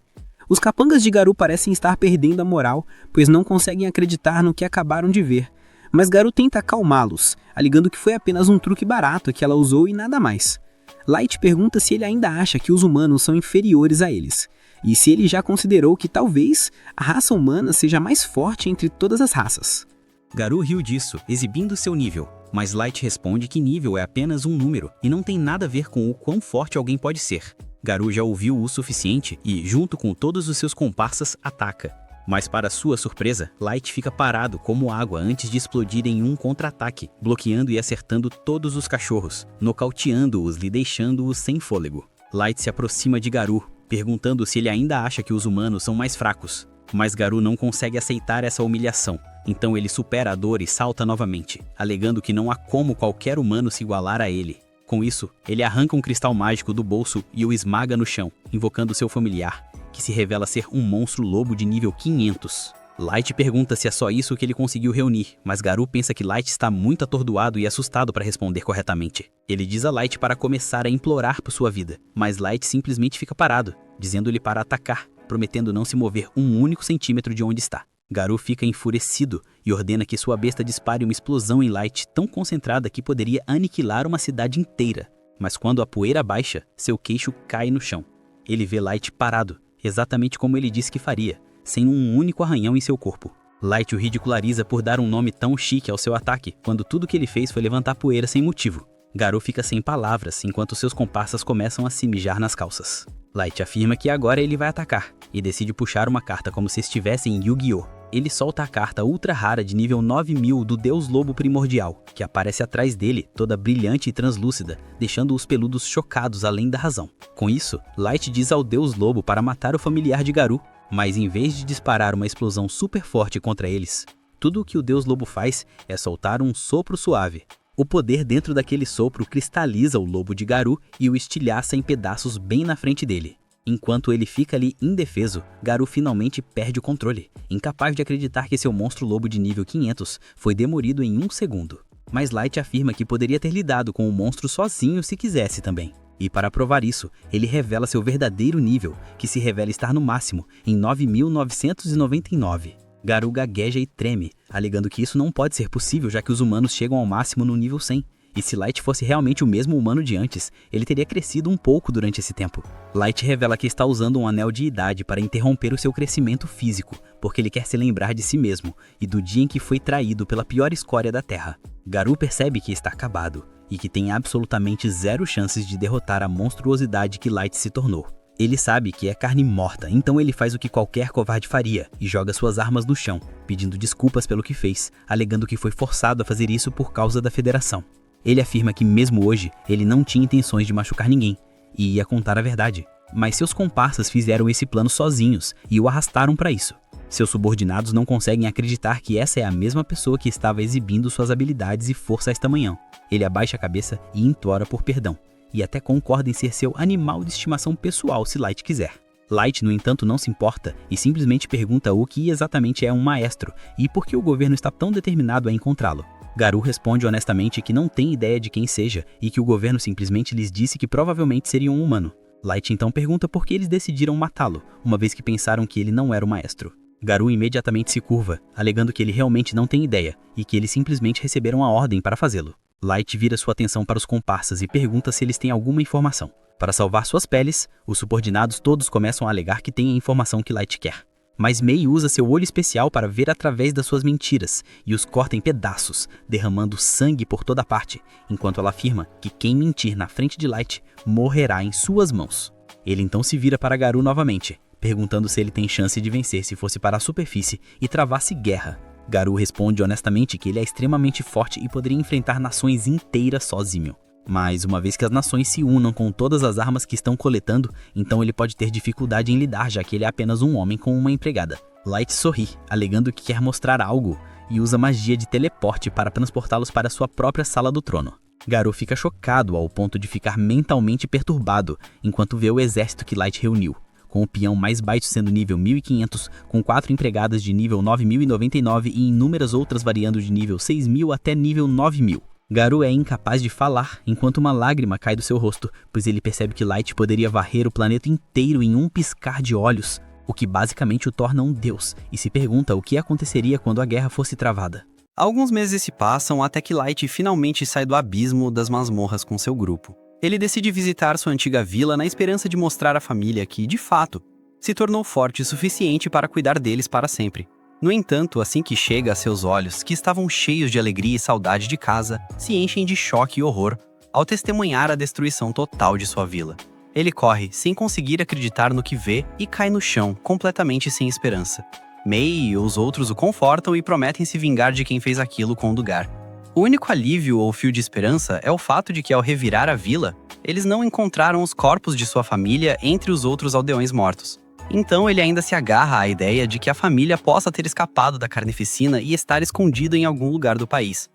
Os capangas de Garou parecem estar perdendo a moral, pois não conseguem acreditar no que acabaram de ver, mas Garou tenta acalmá-los, alegando que foi apenas um truque barato que ela usou e nada mais. Light pergunta se ele ainda acha que os humanos são inferiores a eles, e se ele já considerou que talvez a raça humana seja mais forte entre todas as raças. Garou riu disso, exibindo seu nível, mas Light responde que nível é apenas um número e não tem nada a ver com o quão forte alguém pode ser. Garou já ouviu o suficiente e, junto com todos os seus comparsas, ataca. Mas para sua surpresa, Light fica parado como água antes de explodir em um contra-ataque, bloqueando e acertando todos os cachorros, nocauteando-os e deixando-os sem fôlego. Light se aproxima de Garou, perguntando se ele ainda acha que os humanos são mais fracos. Mas Garou não consegue aceitar essa humilhação, então ele supera a dor e salta novamente, alegando que não há como qualquer humano se igualar a ele. Com isso, ele arranca um cristal mágico do bolso e o esmaga no chão, invocando seu familiar, que se revela ser um monstro lobo de nível 500. Light pergunta se é só isso que ele conseguiu reunir, mas Garou pensa que Light está muito atordoado e assustado para responder corretamente. Ele diz a Light para começar a implorar por sua vida, mas Light simplesmente fica parado, dizendo-lhe para atacar, prometendo não se mover um único centímetro de onde está. Garou fica enfurecido e ordena que sua besta dispare uma explosão em Light tão concentrada que poderia aniquilar uma cidade inteira. Mas quando a poeira baixa, seu queixo cai no chão. Ele vê Light parado, exatamente como ele disse que faria, sem um único arranhão em seu corpo. Light o ridiculariza por dar um nome tão chique ao seu ataque, quando tudo que ele fez foi levantar poeira sem motivo. Garou fica sem palavras, enquanto seus comparsas começam a se mijar nas calças. Light afirma que agora ele vai atacar, e decide puxar uma carta como se estivesse em Yu-Gi-Oh! Ele solta a carta ultra rara de nível 9000 do Deus Lobo Primordial, que aparece atrás dele, toda brilhante e translúcida, deixando os peludos chocados além da razão. Com isso, Light diz ao Deus Lobo para matar o familiar de Garou, mas em vez de disparar uma explosão super forte contra eles, tudo o que o Deus Lobo faz é soltar um sopro suave. O poder dentro daquele sopro cristaliza o lobo de Garou e o estilhaça em pedaços bem na frente dele. Enquanto ele fica ali indefeso, Garou finalmente perde o controle, incapaz de acreditar que seu monstro lobo de nível 500 foi demolido em um segundo. Mas Light afirma que poderia ter lidado com o monstro sozinho se quisesse também. E para provar isso, ele revela seu verdadeiro nível, que se revela estar no máximo, em 9999. Garou gagueja e treme, alegando que isso não pode ser possível já que os humanos chegam ao máximo no nível 100. E se Light fosse realmente o mesmo humano de antes, ele teria crescido um pouco durante esse tempo. Light revela que está usando um anel de idade para interromper o seu crescimento físico, porque ele quer se lembrar de si mesmo e do dia em que foi traído pela pior escória da Terra. Garou percebe que está acabado e que tem absolutamente zero chances de derrotar a monstruosidade que Light se tornou. Ele sabe que é carne morta, então ele faz o que qualquer covarde faria e joga suas armas no chão, pedindo desculpas pelo que fez, alegando que foi forçado a fazer isso por causa da Federação. Ele afirma que mesmo hoje, ele não tinha intenções de machucar ninguém, e ia contar a verdade. Mas seus comparsas fizeram esse plano sozinhos e o arrastaram para isso. Seus subordinados não conseguem acreditar que essa é a mesma pessoa que estava exibindo suas habilidades e força esta manhã. Ele abaixa a cabeça e implora por perdão, e até concorda em ser seu animal de estimação pessoal se Light quiser. Light, no entanto, não se importa e simplesmente pergunta o que exatamente é um maestro e por que o governo está tão determinado a encontrá-lo. Garou responde honestamente que não tem ideia de quem seja e que o governo simplesmente lhes disse que provavelmente seria um humano. Light então pergunta por que eles decidiram matá-lo, uma vez que pensaram que ele não era o maestro. Garou imediatamente se curva, alegando que ele realmente não tem ideia e que eles simplesmente receberam a ordem para fazê-lo. Light vira sua atenção para os comparsas e pergunta se eles têm alguma informação. Para salvar suas peles, os subordinados todos começam a alegar que têm a informação que Light quer. Mas Mei usa seu olho especial para ver através das suas mentiras e os corta em pedaços, derramando sangue por toda parte, enquanto ela afirma que quem mentir na frente de Light morrerá em suas mãos. Ele então se vira para Garou novamente, perguntando se ele tem chance de vencer se fosse para a superfície e travasse guerra. Garou responde honestamente que ele é extremamente forte e poderia enfrentar nações inteiras sozinho. Mas uma vez que as nações se unam com todas as armas que estão coletando, então ele pode ter dificuldade em lidar, já que ele é apenas um homem com uma empregada. Light sorri, alegando que quer mostrar algo, e usa magia de teleporte para transportá-los para sua própria sala do trono. Garou fica chocado ao ponto de ficar mentalmente perturbado enquanto vê o exército que Light reuniu, com o peão mais baixo sendo nível 1500, com 4 empregadas de nível 9099 e inúmeras outras variando de nível 6000 até nível 9000. Garou é incapaz de falar enquanto uma lágrima cai do seu rosto, pois ele percebe que Light poderia varrer o planeta inteiro em um piscar de olhos, o que basicamente o torna um deus, e se pergunta o que aconteceria quando a guerra fosse travada. Alguns meses se passam até que Light finalmente sai do abismo das masmorras com seu grupo. Ele decide visitar sua antiga vila na esperança de mostrar à família que, de fato, se tornou forte o suficiente para cuidar deles para sempre. No entanto, assim que chega a seus olhos, que estavam cheios de alegria e saudade de casa, se enchem de choque e horror ao testemunhar a destruição total de sua vila. Ele corre, sem conseguir acreditar no que vê, e cai no chão, completamente sem esperança. May e os outros o confortam e prometem se vingar de quem fez aquilo com o Dugar. O único alívio ou fio de esperança é o fato de que, ao revirar a vila, eles não encontraram os corpos de sua família entre os outros aldeões mortos. Então ele ainda se agarra à ideia de que a família possa ter escapado da carnificina e estar escondida em algum lugar do país.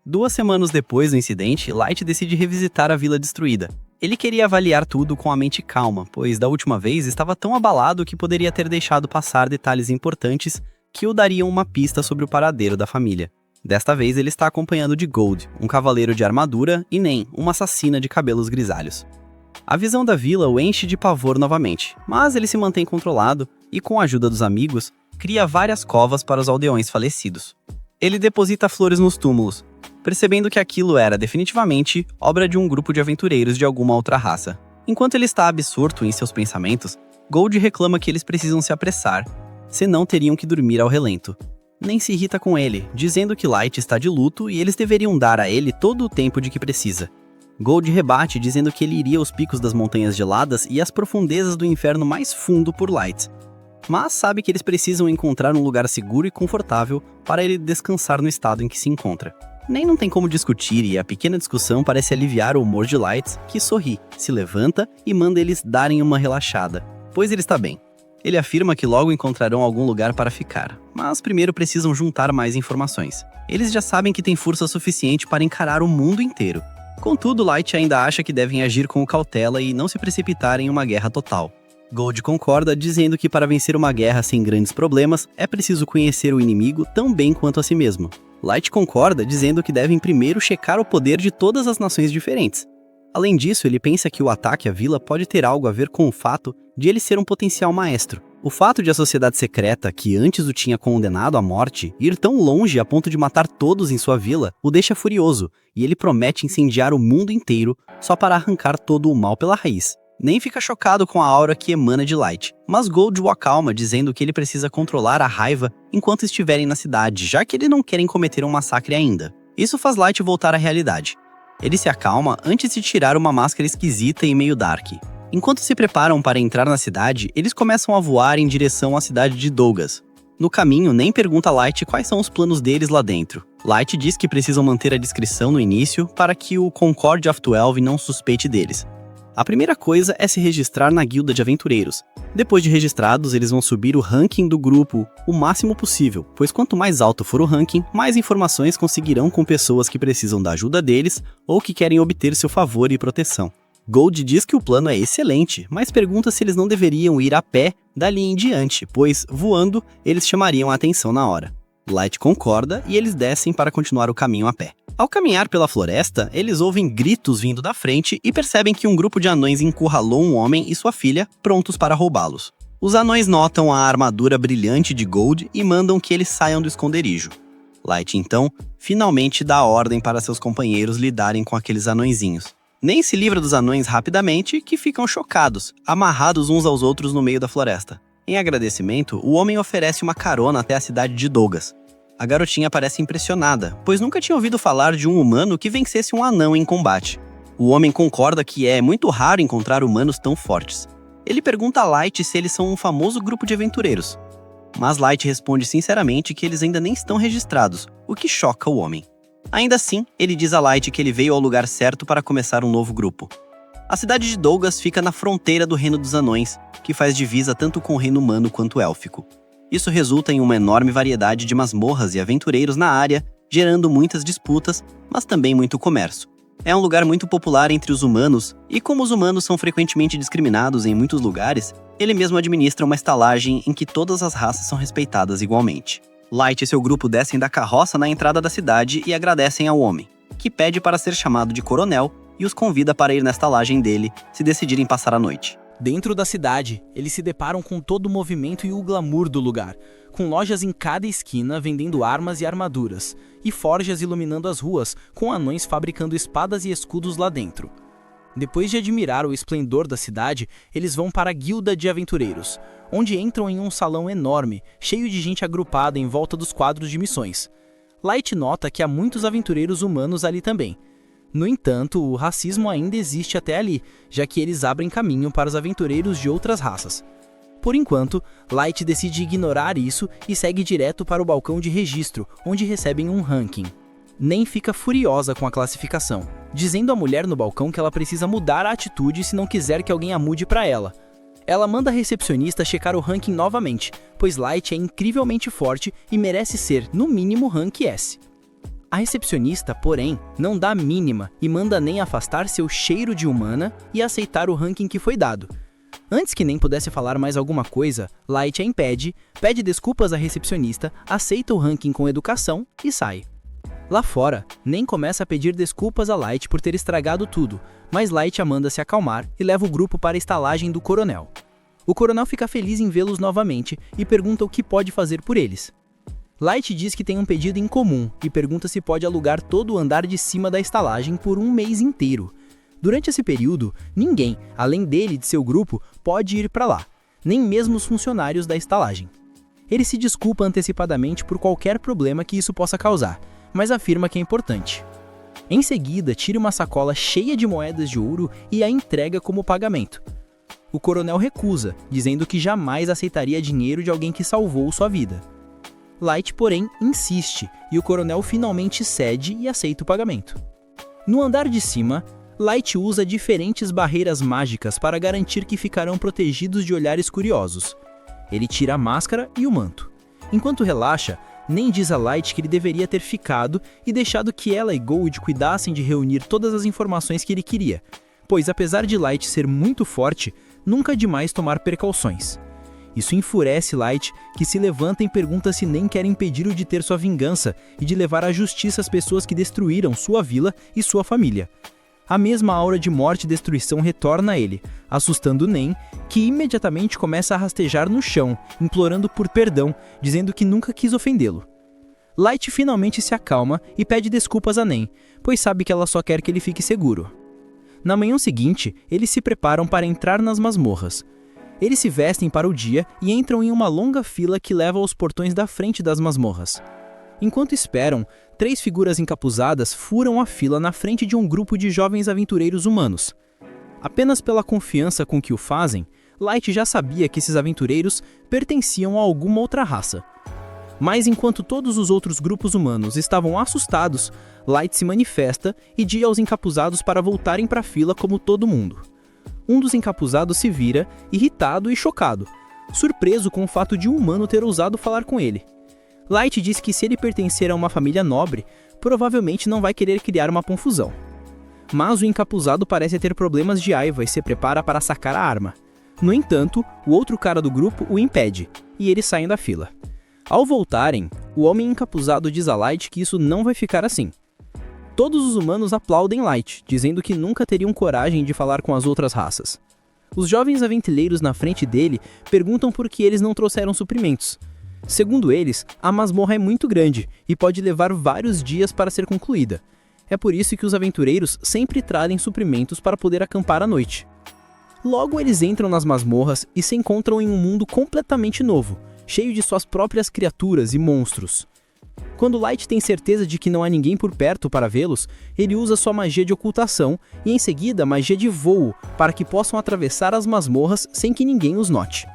2 semanas depois do incidente, Light decide revisitar a vila destruída. Ele queria avaliar tudo com a mente calma, pois da última vez estava tão abalado que poderia ter deixado passar detalhes importantes que o dariam uma pista sobre o paradeiro da família. Desta vez ele está acompanhado de Gold, um cavaleiro de armadura, e Nen, uma assassina de cabelos grisalhos. A visão da vila o enche de pavor novamente, mas ele se mantém controlado e, com a ajuda dos amigos, cria várias covas para os aldeões falecidos. Ele deposita flores nos túmulos, percebendo que aquilo era definitivamente obra de um grupo de aventureiros de alguma outra raça. Enquanto ele está absorto em seus pensamentos, Gold reclama que eles precisam se apressar, senão teriam que dormir ao relento. Nen se irrita com ele, dizendo que Light está de luto e eles deveriam dar a ele todo o tempo de que precisa. Gold rebate dizendo que ele iria aos picos das montanhas geladas e às profundezas do inferno mais fundo por Light, mas sabe que eles precisam encontrar um lugar seguro e confortável para ele descansar no estado em que se encontra. Nem não tem como discutir e a pequena discussão parece aliviar o humor de Light, que sorri, se levanta e manda eles darem uma relaxada, pois ele está bem. Ele afirma que logo encontrarão algum lugar para ficar, mas primeiro precisam juntar mais informações. Eles já sabem que têm força suficiente para encarar o mundo inteiro. Contudo, Light ainda acha que devem agir com cautela e não se precipitar em uma guerra total. Gold concorda, dizendo que para vencer uma guerra sem grandes problemas, é preciso conhecer o inimigo tão bem quanto a si mesmo. Light concorda, dizendo que devem primeiro checar o poder de todas as nações diferentes. Além disso, ele pensa que o ataque à vila pode ter algo a ver com o fato de ele ser um potencial maestro. O fato de a sociedade secreta, que antes o tinha condenado à morte, ir tão longe a ponto de matar todos em sua vila, o deixa furioso, e ele promete incendiar o mundo inteiro só para arrancar todo o mal pela raiz. Nem fica chocado com a aura que emana de Light, mas Gold o acalma, dizendo que ele precisa controlar a raiva enquanto estiverem na cidade, já que eles não querem cometer um massacre ainda. Isso faz Light voltar à realidade. Ele se acalma antes de tirar uma máscara esquisita e meio dark. Enquanto se preparam para entrar na cidade, eles começam a voar em direção à cidade de Dougas. No caminho, Nen pergunta a Light quais são os planos deles lá dentro. Light diz que precisam manter a discrição no início para que o Concord of Twelve não suspeite deles. A primeira coisa é se registrar na guilda de aventureiros. Depois de registrados, eles vão subir o ranking do grupo o máximo possível, pois quanto mais alto for o ranking, mais informações conseguirão com pessoas que precisam da ajuda deles ou que querem obter seu favor e proteção. Gold diz que o plano é excelente, mas pergunta se eles não deveriam ir a pé dali em diante, pois, voando, eles chamariam a atenção na hora. Light concorda e eles descem para continuar o caminho a pé. Ao caminhar pela floresta, eles ouvem gritos vindo da frente e percebem que um grupo de anões encurralou um homem e sua filha, prontos para roubá-los. Os anões notam a armadura brilhante de Gold e mandam que eles saiam do esconderijo. Light, então, finalmente dá ordem para seus companheiros lidarem com aqueles anõezinhos. Nen se livra dos anões rapidamente, que ficam chocados, amarrados uns aos outros no meio da floresta. Em agradecimento, o homem oferece uma carona até a cidade de Dougas. A garotinha parece impressionada, pois nunca tinha ouvido falar de um humano que vencesse um anão em combate. O homem concorda que é muito raro encontrar humanos tão fortes. Ele pergunta a Light se eles são um famoso grupo de aventureiros. Mas Light responde sinceramente que eles ainda nem estão registrados, o que choca o homem. Ainda assim, ele diz a Light que ele veio ao lugar certo para começar um novo grupo. A cidade de Dougas fica na fronteira do Reino dos Anões, que faz divisa tanto com o reino humano quanto élfico. Isso resulta em uma enorme variedade de masmorras e aventureiros na área, gerando muitas disputas, mas também muito comércio. É um lugar muito popular entre os humanos, e como os humanos são frequentemente discriminados em muitos lugares, Ele mesmo administra uma estalagem em que todas as raças são respeitadas igualmente. Light e seu grupo descem da carroça na entrada da cidade e agradecem ao homem, que pede para ser chamado de coronel e os convida para ir na estalagem dele se decidirem passar a noite. Dentro da cidade, eles se deparam com todo o movimento e o glamour do lugar, com lojas em cada esquina vendendo armas e armaduras, e forjas iluminando as ruas, com anões fabricando espadas e escudos lá dentro. Depois de admirar o esplendor da cidade, eles vão para a Guilda de Aventureiros, onde entram em um salão enorme, cheio de gente agrupada em volta dos quadros de missões. Light nota que há muitos aventureiros humanos ali também. No entanto, o racismo ainda existe até ali, já que eles abrem caminho para os aventureiros de outras raças. Por enquanto, Light decide ignorar isso e segue direto para o balcão de registro, onde recebem um ranking. Nen fica furiosa com a classificação, dizendo à mulher no balcão que ela precisa mudar a atitude se não quiser que alguém a mude para ela. Ela manda a recepcionista checar o ranking novamente, pois Light é incrivelmente forte e merece ser, no mínimo, rank S. A recepcionista, porém, não dá a mínima e manda Nen afastar seu cheiro de humana e aceitar o ranking que foi dado. Antes que Nen pudesse falar mais alguma coisa, Light a impede, pede desculpas à recepcionista, aceita o ranking com educação e sai. Lá fora, Nen começa a pedir desculpas a Light por ter estragado tudo, mas Light a manda se acalmar e leva o grupo para a estalagem do coronel. O coronel fica feliz em vê-los novamente e pergunta o que pode fazer por eles. Light diz que tem um pedido em comum e pergunta se pode alugar todo o andar de cima da estalagem por um mês inteiro. Durante esse período, ninguém, além dele e de seu grupo, pode ir para lá, nem mesmo os funcionários da estalagem. Ele se desculpa antecipadamente por qualquer problema que isso possa causar, mas afirma que é importante. Em seguida, tira uma sacola cheia de moedas de ouro e a entrega como pagamento. O coronel recusa, dizendo que jamais aceitaria dinheiro de alguém que salvou sua vida. Light, porém, insiste e o coronel finalmente cede e aceita o pagamento. No andar de cima, Light usa diferentes barreiras mágicas para garantir que ficarão protegidos de olhares curiosos. Ele tira a máscara e o manto. Enquanto relaxa, Nen diz a Light que ele deveria ter ficado e deixado que ela e Gold cuidassem de reunir todas as informações que ele queria, pois apesar de Light ser muito forte, nunca é demais tomar precauções. Isso enfurece Light, que se levanta e pergunta se Nen quer impedi-lo de ter sua vingança e de levar à justiça as pessoas que destruíram sua vila e sua família. A mesma aura de morte e destruição retorna a ele, assustando Nen, que imediatamente começa a rastejar no chão, implorando por perdão, dizendo que nunca quis ofendê-lo. Light finalmente se acalma e pede desculpas a Nen, pois sabe que ela só quer que ele fique seguro. Na manhã seguinte, eles se preparam para entrar nas masmorras. Eles se vestem para o dia e entram em uma longa fila que leva aos portões da frente das masmorras. Enquanto esperam, 3 figuras encapuzadas furam a fila na frente de um grupo de jovens aventureiros humanos. Apenas pela confiança com que o fazem, Light já sabia que esses aventureiros pertenciam a alguma outra raça. Mas enquanto todos os outros grupos humanos estavam assustados, Light se manifesta e diz aos encapuzados para voltarem para a fila como todo mundo. Um dos encapuzados se vira, irritado e chocado, surpreso com o fato de um humano ter ousado falar com ele. Light diz que se ele pertencer a uma família nobre, provavelmente não vai querer criar uma confusão. Mas o encapuzado parece ter problemas de raiva e se prepara para sacar a arma. No entanto, o outro cara do grupo o impede, e eles saem da fila. Ao voltarem, o homem encapuzado diz a Light que isso não vai ficar assim. Todos os humanos aplaudem Light, dizendo que nunca teriam coragem de falar com as outras raças. Os jovens aventureiros na frente dele perguntam por que eles não trouxeram suprimentos. Segundo eles, a masmorra é muito grande e pode levar vários dias para ser concluída. É por isso que os aventureiros sempre trazem suprimentos para poder acampar à noite. Logo eles entram nas masmorras e se encontram em um mundo completamente novo, cheio de suas próprias criaturas e monstros. Quando Light tem certeza de que não há ninguém por perto para vê-los, ele usa sua magia de ocultação e em seguida magia de voo para que possam atravessar as masmorras sem que ninguém os note.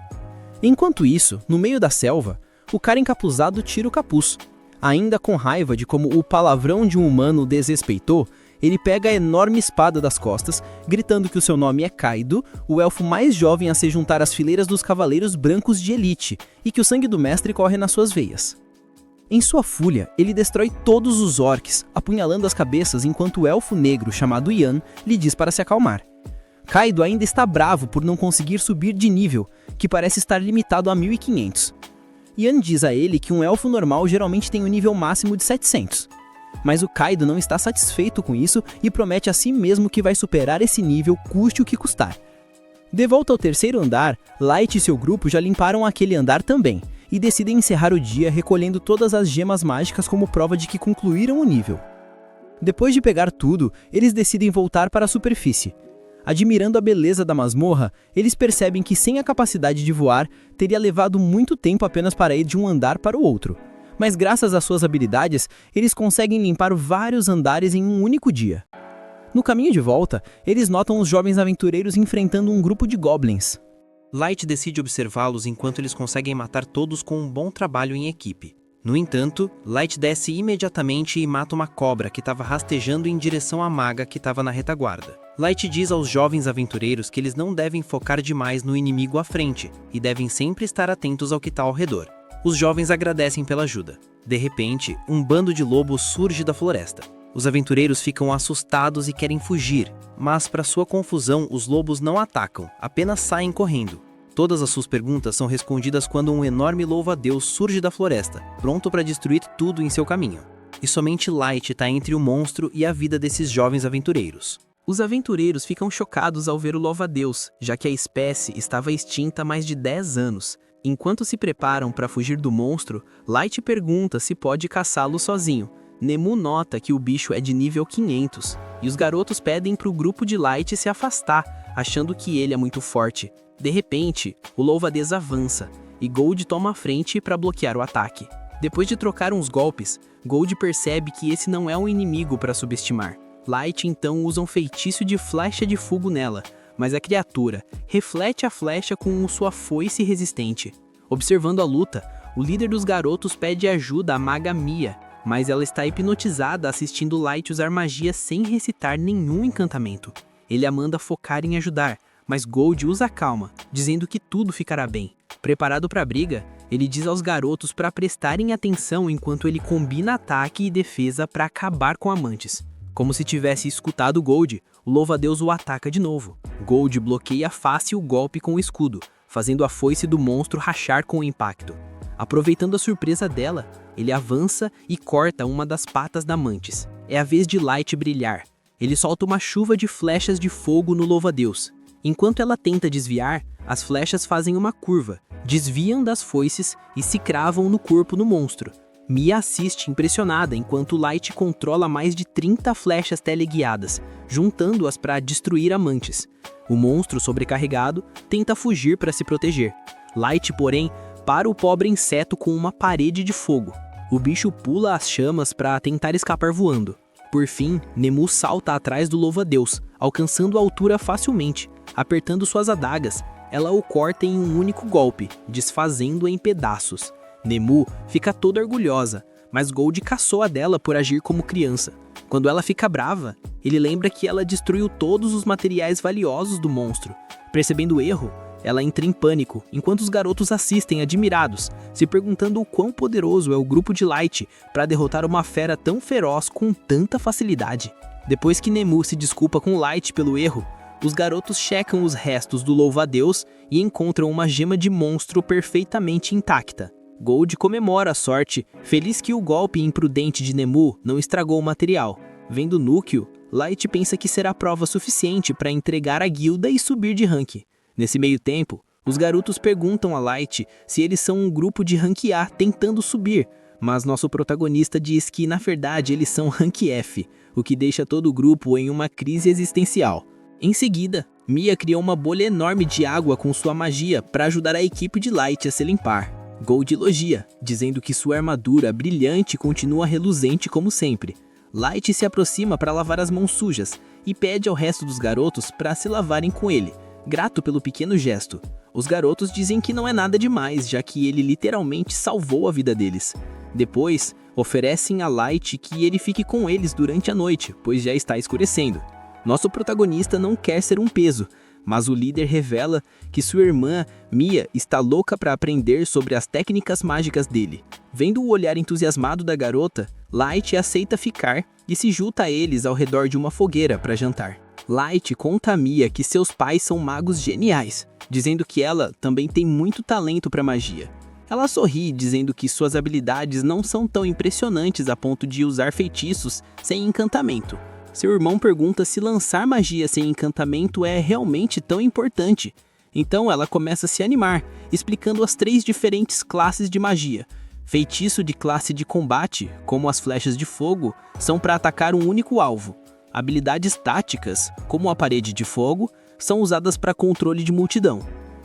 Enquanto isso, no meio da selva, o cara encapuzado tira o capuz. Ainda com raiva de como o palavrão de um humano o desrespeitou, ele pega a enorme espada das costas, gritando que o seu nome é Kaido, o elfo mais jovem a se juntar às fileiras dos cavaleiros brancos de elite, e que o sangue do mestre corre nas suas veias. Em sua fúria, ele destrói todos os orcs, apunhalando as cabeças enquanto o elfo negro chamado Yan lhe diz para se acalmar. Kaido ainda está bravo por não conseguir subir de nível, que parece estar limitado a 1500. Yan diz a ele que um elfo normal geralmente tem um nível máximo de 700. Mas o Kaido não está satisfeito com isso e promete a si mesmo que vai superar esse nível custe o que custar. De volta ao terceiro andar, Light e seu grupo já limparam aquele andar também, e decidem encerrar o dia recolhendo todas as gemas mágicas como prova de que concluíram o nível. Depois de pegar tudo, eles decidem voltar para a superfície. Admirando a beleza da masmorra, eles percebem que sem a capacidade de voar, teria levado muito tempo apenas para ir de um andar para o outro. Mas graças às suas habilidades, eles conseguem limpar vários andares em um único dia. No caminho de volta, eles notam os jovens aventureiros enfrentando um grupo de goblins. Light decide observá-los enquanto eles conseguem matar todos com um bom trabalho em equipe. No entanto, Light desce imediatamente e mata uma cobra que estava rastejando em direção à maga que estava na retaguarda. Light diz aos jovens aventureiros que eles não devem focar demais no inimigo à frente e devem sempre estar atentos ao que está ao redor. Os jovens agradecem pela ajuda. De repente, um bando de lobos surge da floresta. Os aventureiros ficam assustados e querem fugir, mas para sua confusão, os lobos não atacam, apenas saem correndo. Todas as suas perguntas são respondidas quando um enorme louva-a-Deus surge da floresta, pronto para destruir tudo em seu caminho. E somente Light está entre o monstro e a vida desses jovens aventureiros. Os aventureiros ficam chocados ao ver o louva-a-Deus, já que a espécie estava extinta há mais de 10 anos. Enquanto se preparam para fugir do monstro, Light pergunta se pode caçá-lo sozinho. Nemu nota que o bicho é de nível 500, e os garotos pedem para o grupo de Light se afastar, achando que ele é muito forte. De repente, o louva-a-Deus avança, e Gold toma a frente para bloquear o ataque. Depois de trocar uns golpes, Gold percebe que esse não é um inimigo para subestimar. Light então usa um feitiço de flecha de fogo nela, mas a criatura reflete a flecha com sua foice resistente. Observando a luta, o líder dos garotos pede ajuda à maga Mia, mas ela está hipnotizada assistindo Light usar magia sem recitar nenhum encantamento. Ele a manda focar em ajudar, mas Gold usa a calma, dizendo que tudo ficará bem. Preparado para a briga, ele diz aos garotos para prestarem atenção enquanto ele combina ataque e defesa para acabar com Amantes. Como se tivesse escutado Gold, o louva-a-Deus o ataca de novo. Gold bloqueia fácil o golpe com o escudo, fazendo a foice do monstro rachar com o impacto. Aproveitando a surpresa dela, ele avança e corta uma das patas da Mantis. É a vez de Light brilhar. Ele solta uma chuva de flechas de fogo no louva-a-Deus. Enquanto ela tenta desviar, as flechas fazem uma curva, desviam das foices e se cravam no corpo do monstro. Mia assiste impressionada enquanto Light controla mais de 30 flechas teleguiadas, juntando-as para destruir Amantes. O monstro, sobrecarregado, tenta fugir para se proteger. Light, porém, para o pobre inseto com uma parede de fogo. O bicho pula as chamas para tentar escapar voando. Por fim, Nemu salta atrás do louva-a-Deus, alcançando a altura facilmente. Apertando suas adagas, ela o corta em um único golpe, desfazendo-o em pedaços. Nemu fica toda orgulhosa, mas Gold caçou a dela por agir como criança. Quando ela fica brava, ele lembra que ela destruiu todos os materiais valiosos do monstro. Percebendo o erro, ela entra em pânico, enquanto os garotos assistem admirados, se perguntando o quão poderoso é o grupo de Light para derrotar uma fera tão feroz com tanta facilidade. Depois que Nemu se desculpa com Light pelo erro, os garotos checam os restos do louva-a-Deus e encontram uma gema de monstro perfeitamente intacta. Gold comemora a sorte, feliz que o golpe imprudente de Nemu não estragou o material. Vendo o núcleo, Light pensa que será prova suficiente para entregar a guilda e subir de rank. Nesse meio tempo, os garotos perguntam a Light se eles são um grupo de rank A tentando subir, mas nosso protagonista diz que, na verdade, eles são rank F, o que deixa todo o grupo em uma crise existencial. Em seguida, Mia criou uma bolha enorme de água com sua magia para ajudar a equipe de Light a se limpar. Gold elogia, dizendo que sua armadura brilhante continua reluzente como sempre. Light se aproxima para lavar as mãos sujas e pede ao resto dos garotos para se lavarem com ele, grato pelo pequeno gesto. Os garotos dizem que não é nada demais, já que ele literalmente salvou a vida deles. Depois, oferecem a Light que ele fique com eles durante a noite, pois já está escurecendo. Nosso protagonista não quer ser um peso, mas o líder revela que sua irmã, Mia, está louca para aprender sobre as técnicas mágicas dele. Vendo o olhar entusiasmado da garota, Light aceita ficar e se junta a eles ao redor de uma fogueira para jantar. Light conta a Mia que seus pais são magos geniais, dizendo que ela também tem muito talento para magia. Ela sorri, dizendo que suas habilidades não são tão impressionantes a ponto de usar feitiços sem encantamento. Seu irmão pergunta se lançar magia sem encantamento é realmente tão importante. Então ela começa a se animar, explicando as 3 diferentes classes de magia. Feitiço de classe de combate, como as flechas de fogo, são para atacar um único alvo. Habilidades táticas, como a parede de fogo, são usadas para controle de multidão.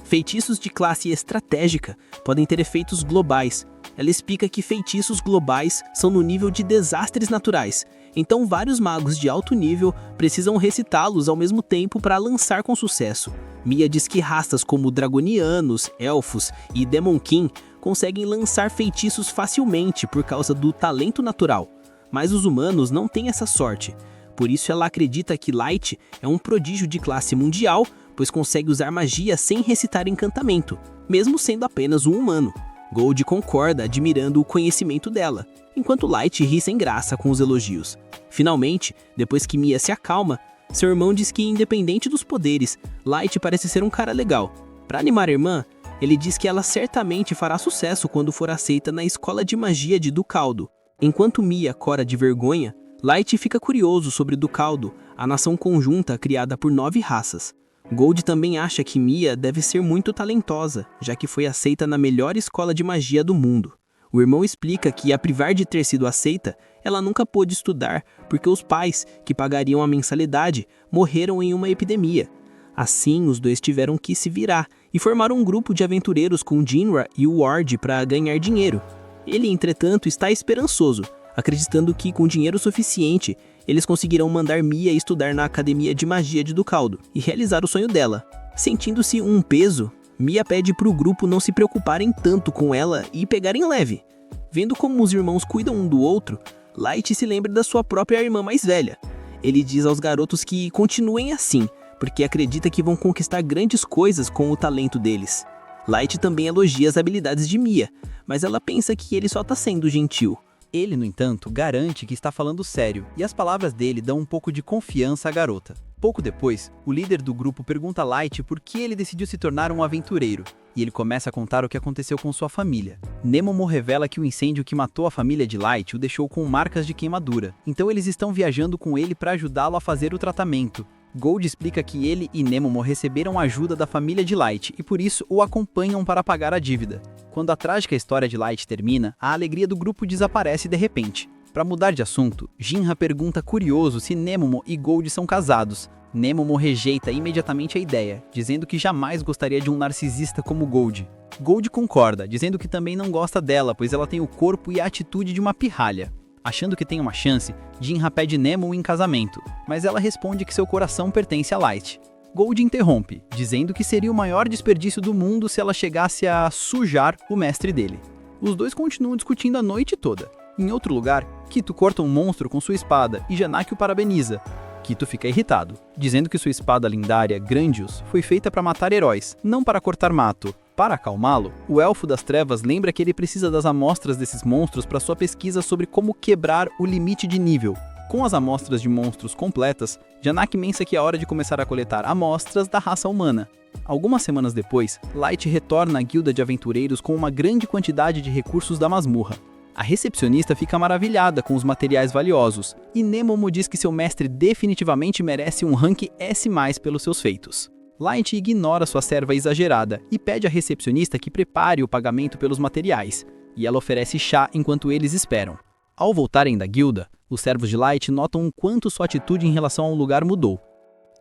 Feitiços de classe estratégica podem ter efeitos globais. Ela explica que feitiços globais são no nível de desastres naturais, então vários magos de alto nível precisam recitá-los ao mesmo tempo para lançar com sucesso. Mia diz que raças como dragonianos, elfos e Demonkin conseguem lançar feitiços facilmente por causa do talento natural, mas os humanos não têm essa sorte. Por isso ela acredita que Light é um prodígio de classe mundial, pois consegue usar magia sem recitar encantamento, mesmo sendo apenas um humano. Gold concorda, admirando o conhecimento dela, enquanto Light ri sem graça com os elogios. Finalmente, depois que Mia se acalma, seu irmão diz que, independente dos poderes, Light parece ser um cara legal. Para animar a irmã, ele diz que ela certamente fará sucesso quando for aceita na escola de magia de Ducaldo. Enquanto Mia cora de vergonha, Light fica curioso sobre Ducaldo, a nação conjunta criada por 9 raças. Gold também acha que Mia deve ser muito talentosa, já que foi aceita na melhor escola de magia do mundo. O irmão explica que, apesar de ter sido aceita, ela nunca pôde estudar porque os pais, que pagariam a mensalidade, morreram em uma epidemia. Assim, os dois tiveram que se virar e formaram um grupo de aventureiros com Jinra e Ward para ganhar dinheiro. Ele, entretanto, está esperançoso, acreditando que, com dinheiro suficiente, eles conseguirão mandar Mia estudar na Academia de Magia de Ducaldo e realizar o sonho dela. Sentindo-se um peso, Mia pede para o grupo não se preocuparem tanto com ela e pegarem leve. Vendo como os irmãos cuidam um do outro, Light se lembra da sua própria irmã mais velha. Ele diz aos garotos que continuem assim, porque acredita que vão conquistar grandes coisas com o talento deles. Light também elogia as habilidades de Mia, mas ela pensa que ele só está sendo gentil. Ele, no entanto, garante que está falando sério, e as palavras dele dão um pouco de confiança à garota. Pouco depois, o líder do grupo pergunta a Light por que ele decidiu se tornar um aventureiro, e ele começa a contar o que aconteceu com sua família. Nemomo revela que o incêndio que matou a família de Light o deixou com marcas de queimadura, então eles estão viajando com ele para ajudá-lo a fazer o tratamento. Gold explica que ele e Nemomo receberam ajuda da família de Light e por isso o acompanham para pagar a dívida. Quando a trágica história de Light termina, a alegria do grupo desaparece de repente. Para mudar de assunto, Jinra pergunta curioso se Nemomo e Gold são casados. Nemomo rejeita imediatamente a ideia, dizendo que jamais gostaria de um narcisista como Gold. Gold concorda, dizendo que também não gosta dela, pois ela tem o corpo e a atitude de uma pirralha. Achando que tem uma chance, Jinra pede Nemomo em casamento, mas ela responde que seu coração pertence a Light. Gold interrompe, dizendo que seria o maior desperdício do mundo se ela chegasse a sujar o mestre dele. Os dois continuam discutindo a noite toda. Em outro lugar, Kito corta um monstro com sua espada e Janaki o parabeniza. Kito fica irritado, dizendo que sua espada lendária, Grandius, foi feita para matar heróis, não para cortar mato. Para acalmá-lo, o Elfo das Trevas lembra que ele precisa das amostras desses monstros para sua pesquisa sobre como quebrar o limite de nível. Com as amostras de monstros completas, Janaki pensa que é hora de começar a coletar amostras da raça humana. Algumas semanas depois, Light retorna à guilda de aventureiros com uma grande quantidade de recursos da masmorra. A recepcionista fica maravilhada com os materiais valiosos, e Nemomo diz que seu mestre definitivamente merece um rank S+, pelos seus feitos. Light ignora sua serva exagerada e pede à recepcionista que prepare o pagamento pelos materiais, e ela oferece chá enquanto eles esperam. Ao voltarem da guilda, os servos de Light notam o quanto sua atitude em relação ao lugar mudou.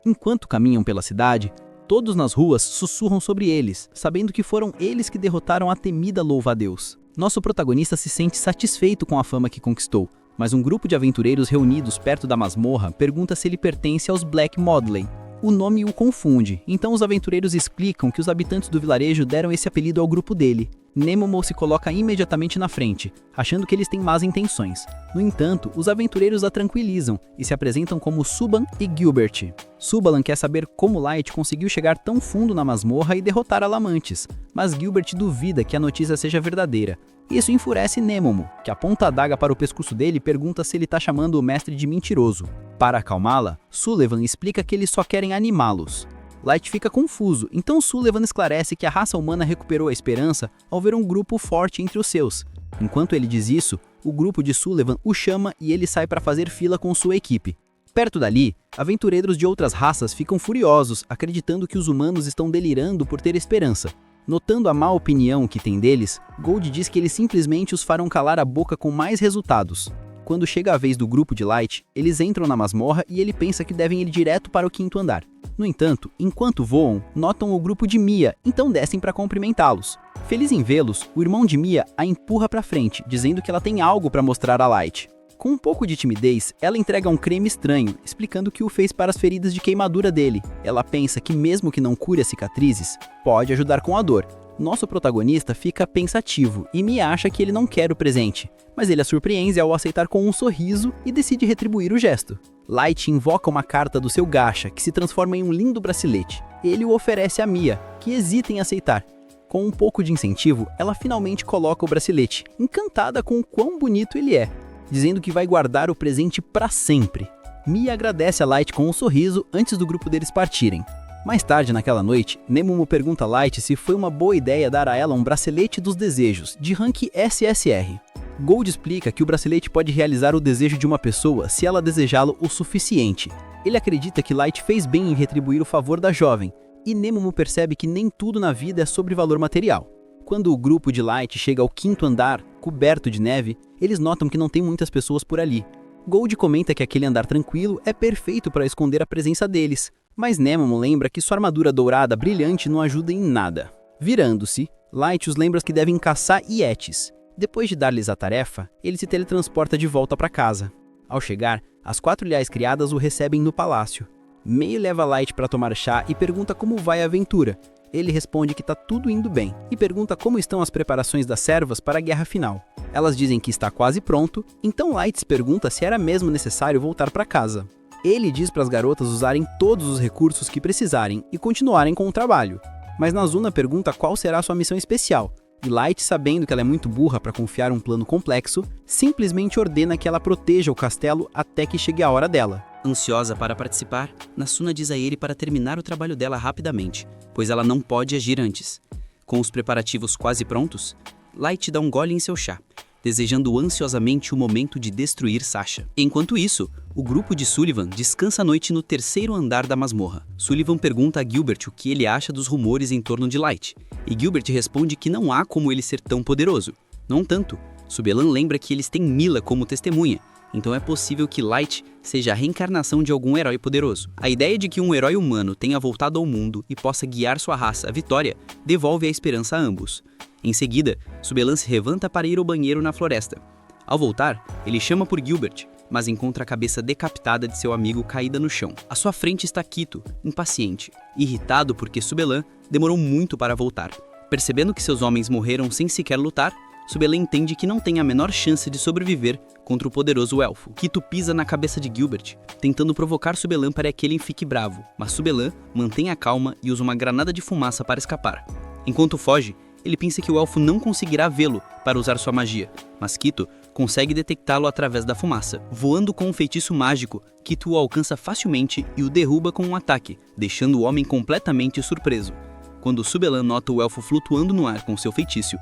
Enquanto caminham pela cidade, todos nas ruas sussurram sobre eles, sabendo que foram eles que derrotaram a temida Louva-a-Deus. Nosso protagonista se sente satisfeito com a fama que conquistou, mas um grupo de aventureiros reunidos perto da masmorra pergunta se ele pertence aos Black Modley. O nome o confunde, então os aventureiros explicam que os habitantes do vilarejo deram esse apelido ao grupo dele. Nemomo se coloca imediatamente na frente, achando que eles têm más intenções. No entanto, os aventureiros a tranquilizam e se apresentam como Suban e Gilbert. Subalan quer saber como Light conseguiu chegar tão fundo na masmorra e derrotar Alamantes, mas Gilbert duvida que a notícia seja verdadeira. Isso enfurece Nemomo, que aponta a adaga para o pescoço dele e pergunta se ele está chamando o mestre de mentiroso. Para acalmá-la, Sullivan explica que eles só querem animá-los. Light fica confuso, então Sullivan esclarece que a raça humana recuperou a esperança ao ver um grupo forte entre os seus. Enquanto ele diz isso, o grupo de Sullivan o chama e ele sai para fazer fila com sua equipe. Perto dali, aventureiros de outras raças ficam furiosos, acreditando que os humanos estão delirando por ter esperança. Notando a má opinião que tem deles, Gold diz que eles simplesmente os farão calar a boca com mais resultados. Quando chega a vez do grupo de Light, eles entram na masmorra e ele pensa que devem ir direto para o 5º andar. No entanto, enquanto voam, notam o grupo de Mia, então descem para cumprimentá-los. Feliz em vê-los, o irmão de Mia a empurra para frente, dizendo que ela tem algo para mostrar a Light. Com um pouco de timidez, ela entrega um creme estranho, explicando que o fez para as feridas de queimadura dele. Ela pensa que mesmo que não cure as cicatrizes, pode ajudar com a dor. Nosso protagonista fica pensativo e Mia acha que ele não quer o presente, mas ele a surpreende ao aceitar com um sorriso e decide retribuir o gesto. Light invoca uma carta do seu gacha, que se transforma em um lindo bracelete. Ele o oferece a Mia, que hesita em aceitar. Com um pouco de incentivo, ela finalmente coloca o bracelete, encantada com o quão bonito ele é, dizendo que vai guardar o presente para sempre. Mia agradece a Light com um sorriso antes do grupo deles partirem. Mais tarde naquela noite, Nemomo pergunta a Light se foi uma boa ideia dar a ela um bracelete dos desejos, de rank SSR. Gold explica que o bracelete pode realizar o desejo de uma pessoa se ela desejá-lo o suficiente. Ele acredita que Light fez bem em retribuir o favor da jovem, e Nemomo percebe que nem tudo na vida é sobre valor material. Quando o grupo de Light chega ao 5º andar, coberto de neve, eles notam que não tem muitas pessoas por ali. Gold comenta que aquele andar tranquilo é perfeito para esconder a presença deles, mas Nemomo lembra que sua armadura dourada brilhante não ajuda em nada. Virando-se, Light os lembra que devem caçar Yetis. Depois de dar-lhes a tarefa, ele se teletransporta de volta para casa. Ao chegar, as 4 Liais criadas o recebem no palácio. Mei leva Light para tomar chá e pergunta como vai a aventura. Ele responde que está tudo indo bem e pergunta como estão as preparações das servas para a guerra final. Elas dizem que está quase pronto, então Light se pergunta se era mesmo necessário voltar para casa. Ele diz para as garotas usarem todos os recursos que precisarem e continuarem com o trabalho. Mas Nazuna pergunta qual será sua missão especial, e Light, sabendo que ela é muito burra para confiar um plano complexo, simplesmente ordena que ela proteja o castelo até que chegue a hora dela. Ansiosa para participar, Nasuna diz a ele para terminar o trabalho dela rapidamente, pois ela não pode agir antes. Com os preparativos quase prontos, Light dá um gole em seu chá, desejando ansiosamente o momento de destruir Sasha. Enquanto isso, o grupo de Sullivan descansa a noite no 3º andar da masmorra. Sullivan pergunta a Gilbert o que ele acha dos rumores em torno de Light, e Gilbert responde que não há como ele ser tão poderoso. No entanto, Subelan lembra que eles têm Mila como testemunha, então é possível que Light seja a reencarnação de algum herói poderoso. A ideia de que um herói humano tenha voltado ao mundo e possa guiar sua raça à vitória devolve a esperança a ambos. Em seguida, Subelan se levanta para ir ao banheiro na floresta. Ao voltar, ele chama por Gilbert, mas encontra a cabeça decapitada de seu amigo caída no chão. À sua frente está Quito, impaciente, irritado porque Subelan demorou muito para voltar. Percebendo que seus homens morreram sem sequer lutar, Subelan entende que não tem a menor chance de sobreviver contra o poderoso elfo. Quito pisa na cabeça de Gilbert, tentando provocar Subelan para que ele fique bravo, mas Subelan mantém a calma e usa uma granada de fumaça para escapar. Enquanto foge, ele pensa que o elfo não conseguirá vê-lo para usar sua magia, mas Quito consegue detectá-lo através da fumaça. Voando com um feitiço mágico, Quito o alcança facilmente e o derruba com um ataque, deixando o homem completamente surpreso. Quando Subelan nota o elfo flutuando no ar com seu feitiço,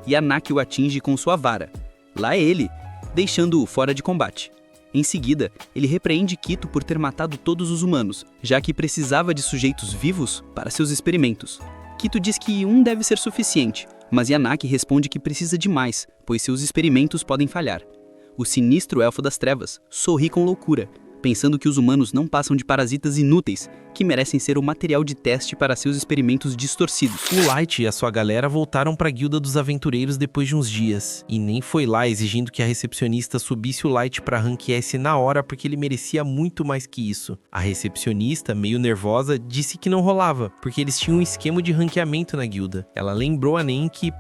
Yanaki o atinge com sua vara. Lá é ele, deixando-o fora de combate. Em seguida, ele repreende Quito por ter matado todos os humanos, já que precisava de sujeitos vivos para seus experimentos. Quito diz que um deve ser suficiente, mas Yanaki responde que precisa de mais, pois seus experimentos podem falhar. O sinistro elfo das trevas sorri com loucura, pensando que os humanos não passam de parasitas inúteis que merecem ser o material de teste para seus experimentos distorcidos. O Light e a sua galera voltaram para a Guilda dos Aventureiros depois de uns dias, e nem foi lá exigindo que a recepcionista subisse o Light para rank S na hora porque ele merecia muito mais que isso. A recepcionista, meio nervosa, disse que não rolava, porque eles tinham um esquema de ranqueamento na guilda. Ela lembrou a Nen que,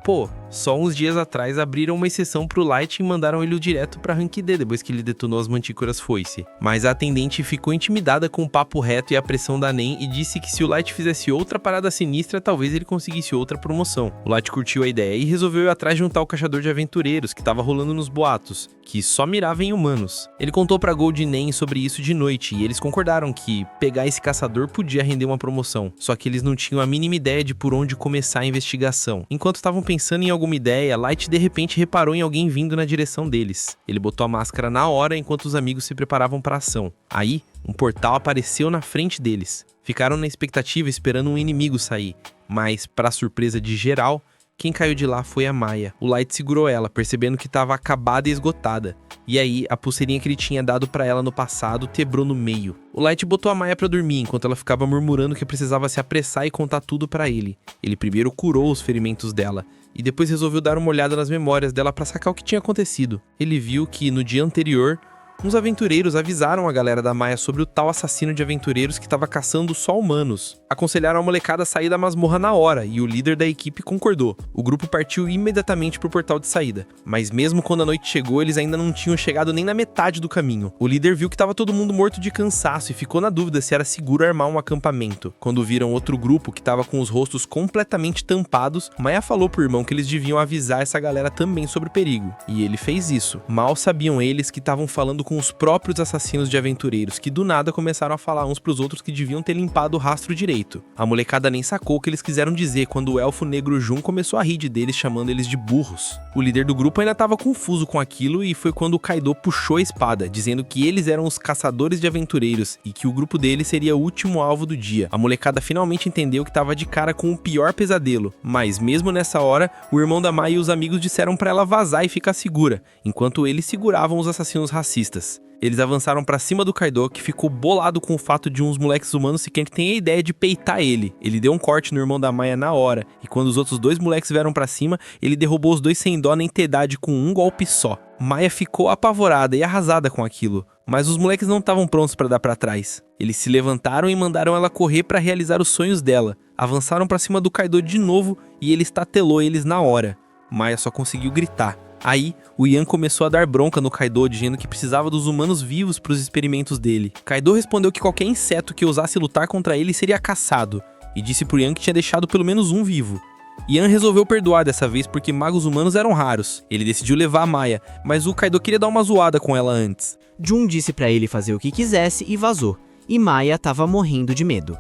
Só uns dias atrás abriram uma exceção pro Light e mandaram ele direto pra Rank D depois que ele detonou as mantícoras foice. Mas a atendente ficou intimidada com o papo reto e a pressão da NEM e disse que se o Light fizesse outra parada sinistra, talvez ele conseguisse outra promoção. O Light curtiu a ideia e resolveu ir atrás de um tal caçador de aventureiros que tava rolando nos boatos, que só mirava em humanos. Ele contou pra Gold e NEM sobre isso de noite e eles concordaram que pegar esse caçador podia render uma promoção, só que eles não tinham a mínima ideia de por onde começar a investigação. Enquanto estavam pensando em alguma ideia, Light de repente reparou em alguém vindo na direção deles. Ele botou a máscara na hora enquanto os amigos se preparavam para a ação. Aí, um portal apareceu na frente deles. Ficaram na expectativa esperando um inimigo sair, mas, para surpresa de geral, quem caiu de lá foi a Maya. O Light segurou ela, percebendo que estava acabada e esgotada. E aí, a pulseirinha que ele tinha dado pra ela no passado quebrou no meio. O Light botou a Maya pra dormir, enquanto ela ficava murmurando que precisava se apressar e contar tudo pra ele. Ele primeiro curou os ferimentos dela, e depois resolveu dar uma olhada nas memórias dela pra sacar o que tinha acontecido. Ele viu que, no dia anterior, uns aventureiros avisaram a galera da Maya sobre o tal assassino de aventureiros que estava caçando só humanos. Aconselharam a molecada a sair da masmorra na hora, e o líder da equipe concordou. O grupo partiu imediatamente pro portal de saída, mas mesmo quando a noite chegou, eles ainda não tinham chegado nem na metade do caminho. O líder viu que estava todo mundo morto de cansaço e ficou na dúvida se era seguro armar um acampamento. Quando viram outro grupo que estava com os rostos completamente tampados, Maya falou pro irmão que eles deviam avisar essa galera também sobre o perigo, e ele fez isso. Mal sabiam eles que estavam falando com os próprios assassinos de aventureiros, que do nada começaram a falar uns pros outros que deviam ter limpado o rastro direito. A molecada nem sacou o que eles quiseram dizer quando o elfo negro Jun começou a rir deles, chamando eles de burros. O líder do grupo ainda estava confuso com aquilo e foi quando o Kaido puxou a espada, dizendo que eles eram os caçadores de aventureiros e que o grupo deles seria o último alvo do dia. A molecada finalmente entendeu que estava de cara com o pior pesadelo, mas mesmo nessa hora, o irmão da Mai e os amigos disseram pra ela vazar e ficar segura, enquanto eles seguravam os assassinos racistas. Eles avançaram pra cima do Kaido, que ficou bolado com o fato de uns moleques humanos sequer terem a ideia de peitar ele. Ele deu um corte no irmão da Maya na hora, e quando os outros dois moleques vieram pra cima, ele derrubou os dois sem dó nem piedade com um golpe só. Maya ficou apavorada e arrasada com aquilo, mas os moleques não estavam prontos pra dar pra trás. Eles se levantaram e mandaram ela correr pra realizar os sonhos dela. Avançaram pra cima do Kaido de novo e ele estatelou eles na hora. Maya só conseguiu gritar. Aí, o Yan começou a dar bronca no Kaido, dizendo que precisava dos humanos vivos para os experimentos dele. Kaido respondeu que qualquer inseto que ousasse lutar contra ele seria caçado, e disse pro Yan que tinha deixado pelo menos um vivo. Yan resolveu perdoar dessa vez porque magos humanos eram raros. Ele decidiu levar a Maya, mas o Kaido queria dar uma zoada com ela antes. Jun disse pra ele fazer o que quisesse e vazou, e Maya tava morrendo de medo.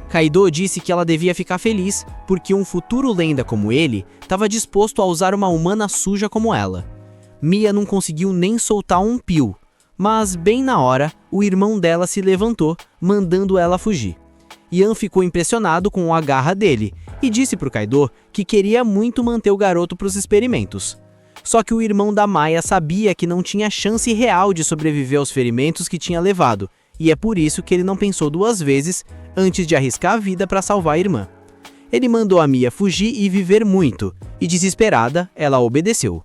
Kaido disse que ela devia ficar feliz, porque um futuro lenda como ele estava disposto a usar uma humana suja como ela. Mia não conseguiu nem soltar um pio, mas bem na hora, o irmão dela se levantou, mandando ela fugir. Yan ficou impressionado com a garra dele e disse pro Kaido que queria muito manter o garoto para os experimentos. Só que o irmão da Maya sabia que não tinha chance real de sobreviver aos ferimentos que tinha levado, e é por isso que ele não pensou duas vezes antes de arriscar a vida para salvar a irmã. Ele mandou a Mia fugir e viver muito, e desesperada, ela obedeceu.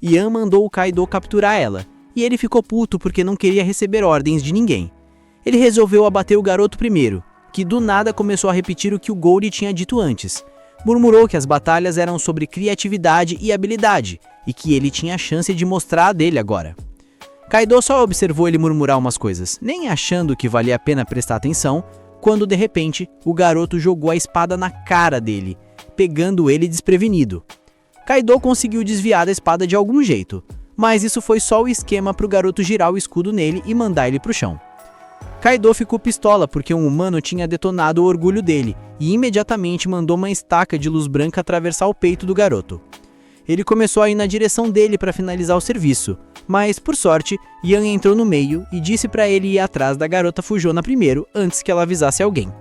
Yan mandou o Kaido capturar ela, e ele ficou puto porque não queria receber ordens de ninguém. Ele resolveu abater o garoto primeiro, que do nada começou a repetir o que o Gold tinha dito antes. Murmurou que as batalhas eram sobre criatividade e habilidade, e que ele tinha a chance de mostrar a dele agora. Kaido só observou ele murmurar umas coisas, nem achando que valia a pena prestar atenção, quando de repente o garoto jogou a espada na cara dele, pegando ele desprevenido. Kaido conseguiu desviar da espada de algum jeito, mas isso foi só o esquema para o garoto girar o escudo nele e mandar ele pro chão. Kaido ficou pistola porque um humano tinha detonado o orgulho dele e imediatamente mandou uma estaca de luz branca atravessar o peito do garoto. Ele começou a ir na direção dele para finalizar o serviço, mas, por sorte, Yan entrou no meio e disse para ele ir atrás da garota fujona primeiro, antes que ela avisasse alguém.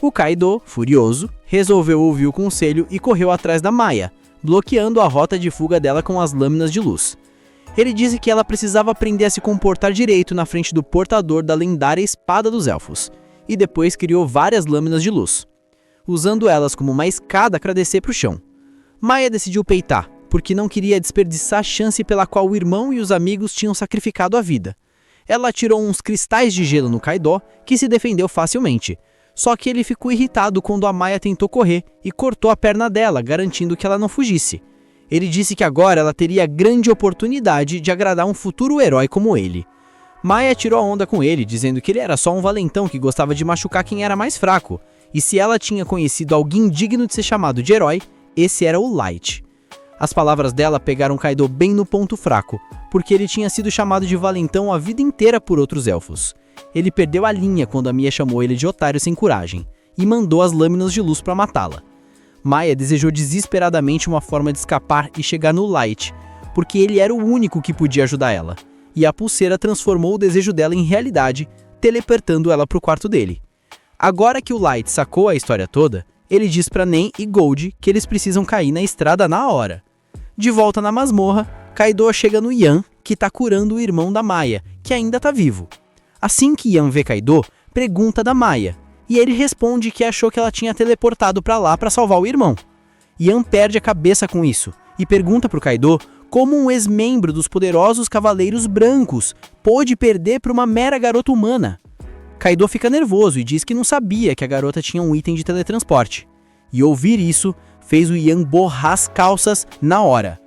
O Kaido, furioso, resolveu ouvir o conselho e correu atrás da Maya, bloqueando a rota de fuga dela com as lâminas de luz. Ele disse que ela precisava aprender a se comportar direito na frente do portador da lendária Espada dos Elfos, e depois criou várias lâminas de luz, usando elas como uma escada para descer para o chão. Maya decidiu peitar, porque não queria desperdiçar a chance pela qual o irmão e os amigos tinham sacrificado a vida. Ela atirou uns cristais de gelo no Kaido, que se defendeu facilmente. Só que ele ficou irritado quando a Maya tentou correr e cortou a perna dela, garantindo que ela não fugisse. Ele disse que agora ela teria a grande oportunidade de agradar um futuro herói como ele. Maya tirou a onda com ele, dizendo que ele era só um valentão que gostava de machucar quem era mais fraco, e se ela tinha conhecido alguém digno de ser chamado de herói, esse era o Light. As palavras dela pegaram Kaido bem no ponto fraco, porque ele tinha sido chamado de valentão a vida inteira por outros elfos. Ele perdeu a linha quando a Mia chamou ele de otário sem coragem, e mandou as lâminas de luz para matá-la. Maya desejou desesperadamente uma forma de escapar e chegar no Light, porque ele era o único que podia ajudar ela, e a pulseira transformou o desejo dela em realidade, teleportando ela para o quarto dele. Agora que o Light sacou a história toda, ele diz para Nen e Gold que eles precisam cair na estrada na hora. De volta na masmorra, Kaido chega no Yan, que tá curando o irmão da Maya, que ainda tá vivo. Assim que Yan vê Kaido, pergunta da Maya, e ele responde que achou que ela tinha teleportado pra lá pra salvar o irmão. Yan perde a cabeça com isso, e pergunta pro Kaido como um ex-membro dos poderosos Cavaleiros Brancos pôde perder pra uma mera garota humana. Kaido fica nervoso e diz que não sabia que a garota tinha um item de teletransporte. E ouvir isso fez o Yan borrar as calças na hora.